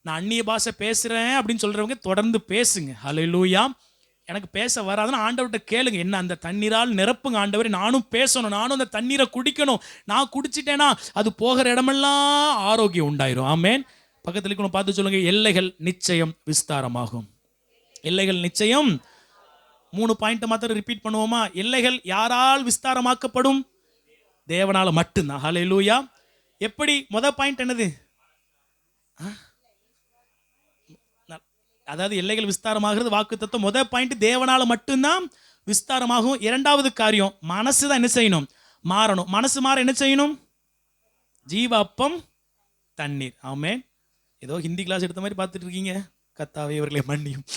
நான் அந்நிய பாஷை பேசுகிறேன் அப்படின்னு சொல்கிறவங்க தொடர்ந்து பேசுங்க. ஹல்லேலூயா. எனக்கு பேச வராதுன்னு ஆண்டவர்கிட்ட கேளுங்க, என்ன அந்த தண்ணீரால் நிரப்புங்க ஆண்டவரே, நானும் பேசணும், நானும் அந்த தண்ணீரை குடிக்கணும். நான் குடிச்சிட்டேன்னா அது போகிற இடமெல்லாம் ஆரோக்கியம் உண்டாயிரும். ஆமேன். பக்கத்தில் இருக்கணும் பார்த்து சொல்லுங்க, எல்லைகள் நிச்சயம் விஸ்தாரமாகும். எல்லைகள் நிச்சயம். 3 பாயிண்ட் மாத்திரம் ரிப்பீட் பண்ணுவோமா? எல்லைகள் யாரால் விஸ்தாரமாக்கப்படும்? தேவனால மட்டும்தான். ஹல்லேலூயா. எப்படி? முதல் பாயிண்ட் என்னது? அதாவது எல்லைகள் விஸ்தாரமாகிறது வாக்குத்தத்தம். முதல் பாயிண்ட் தேவனால மட்டும்தான் விஸ்தாரமாகும். இரண்டாவது காரியம், மனசு தான் என்ன செய்யணும், மாறணும். மனசு மாற என்ன செய்யணும்? ஜீவ அப்பம் தண்ணீர். ஆமென். ஏதோ ஹிந்தி கிளாஸ் எடுத்த மாதிரி பார்த்துட்டு இருக்கீங்க. கர்த்தாவே இவர்களை மன்னியும்.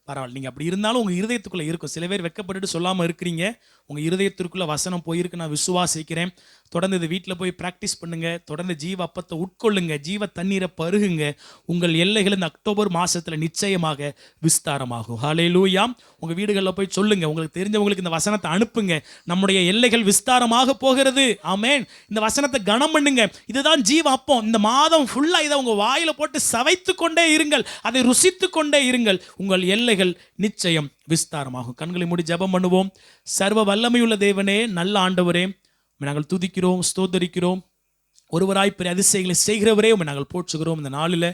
பரவாயில்ல, நீங்கள் அப்படி இருந்தாலும் உங்கள் இருதயத்துக்குள்ளே இருக்கும். சில பேர் வெக்கப்பட்டுட்டு சொல்லாமல் இருக்கிறீங்க. உங்கள் இருதயத்திற்குள்ளே வசனம் போயிருக்கு, நான் விசுவாசிக்கிறேன். தொடர்ந்து இது வீட்டில் போய் ப்ராக்டிஸ் பண்ணுங்கள். தொடர்ந்து ஜீவ அப்பத்தை உட்கொள்ளுங்க, ஜீவ தண்ணீரை பருகுங்க. உங்கள் எல்லைகள் இந்த அக்டோபர் மாதத்தில் நிச்சயமாக விஸ்தாரமாகும். ஹல்லேலூயா. உங்கள் வீடுகளில் போய் சொல்லுங்கள், உங்களுக்கு தெரிஞ்சவங்களுக்கு இந்த வசனத்தை அனுப்புங்க. நம்முடைய எல்லைகள் விஸ்தாரமாக போகிறது. ஆமென். இந்த வசனத்தை கனம் பண்ணுங்க. இதுதான் ஜீவ அப்பம். இந்த மாதம் ஃபுல்லாக இதை உங்கள் வாயில் போட்டு சவைத்து கொண்டே இருங்கள், அதை ருசித்து கொண்டே இருங்கள். உங்கள் எல்லைகள் நிச்சயம் விஸ்தாரமாகும். கண்களை மூடி ஜெபம் பண்ணுவோம். சர்வ வல்லமையுள்ள தேவனே, நல்ல ஆண்டவரே, நாங்கள் துதிக்கிறோம், ஸ்தோத்தரிக்கிறோம். ஒருவராய் பெரிய அதிசயங்களை செய்கிறவரே உம்மை நாங்கள் போற்றுகிறோம். இந்த நாளில்,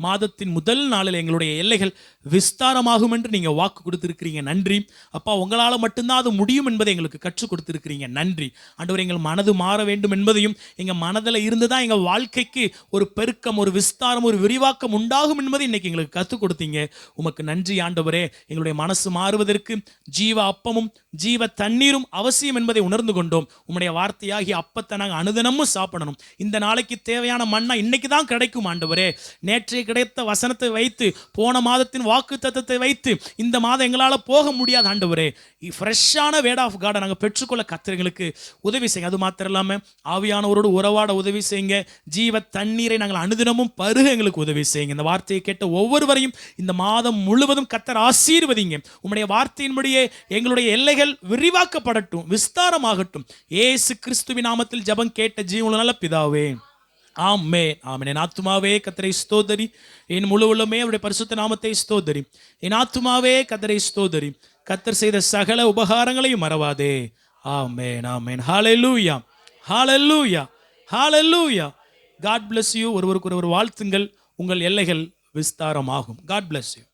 மாதத்தின் முதல் நாளில் எங்களுடைய எல்லைகள் விஸ்தாரமாகும் என்று நீங்கள் வாக்கு கொடுத்துருக்கிறீங்க. நன்றி அப்பா. உங்களால் மட்டும்தான் அது முடியும் என்பதை எங்களுக்கு கற்றுக் கொடுத்துருக்கிறீங்க. நன்றி ஆண்டவரே. எங்கள் மனது மாற வேண்டும் என்பதையும், எங்கள் மனதில் இருந்து தான் எங்கள் வாழ்க்கைக்கு ஒரு பெருக்கம், ஒரு விஸ்தாரம், ஒரு விரிவாக்கம் உண்டாகும் என்பதை இன்றைக்கி எங்களுக்கு கற்றுக் கொடுத்தீங்க. உமக்கு நன்றி ஆண்டவரே. எங்களுடைய மனசு மாறுவதற்கு ஜீவ அப்பமும் ஜீவ தண்ணீரும் அவசியம் என்பதை உணர்ந்து கொண்டோம். உம்முடைய வார்த்தையாகி அப்பத்தை நாங்கள் அனுதினமும் சாப்பிடணும். இந்த நாளைக்கு தேவையான மண்ணா இன்னைக்கு தான் கிடைக்கும் ஆண்டவரே. நேற்றைய கிடைத்த வசனத்தை வைத்து, போன மாதத்தின் வாக்கு தத்தத்தை வைத்து இந்த மாதம் எங்களால் போக முடியாது ஆண்டவரே. ஃப்ரெஷ்ஷான வேர்ட் ஆஃப் காடை நாங்கள் பெற்றுக்கொள்ள கர்த்தர்களுக்கு உதவி செய்யுங்க. அது மாத்திரம் இல்லாமல் ஆவியானவரோடு உறவாட உதவி செய்யுங்க. ஜீவ தண்ணீரை நாங்கள் அனுதினமும் பருக எங்களுக்கு உதவி செய்யுங்க. இந்த வார்த்தையை கேட்ட ஒவ்வொருவரையும் இந்த மாதம் முழுவதும் கர்த்தர் ஆசீர்வதிங்க. உம்முடைய வார்த்தையின்படியே எங்களுடைய எல்லைகள் விரிவாக்கப்படட்டும், விஸ்தாரமாகட்டும். இயேசு கிறிஸ்துவின் நாமத்தில் ஜெபம் கேட்ட ஜீவனுள்ள நல்ல பிதாவே, ஆமென். ஆமென். என் ஆத்துமாவே கர்த்தரை ஸ்தோத்தரி, என் முழு உள்ளமே அவருடைய பரிசுத்த நாமத்தை ஸ்தோத்தரி. என் ஆத்துமாவே கர்த்தரை ஸ்தோத்தரி, கர்த்தர் செய்த சகல உபகாரங்களையும் மறவாதே. ஆமென். ஆமென். ஹல்லேலூயா. ஹல்லேலூயா. ஹல்லேலூயா. God bless you. ஒருவருக்கு ஒருவர் வாழ்த்துங்கள். உங்கள் எல்லைகள் விஸ்தாரமாகும். God bless you.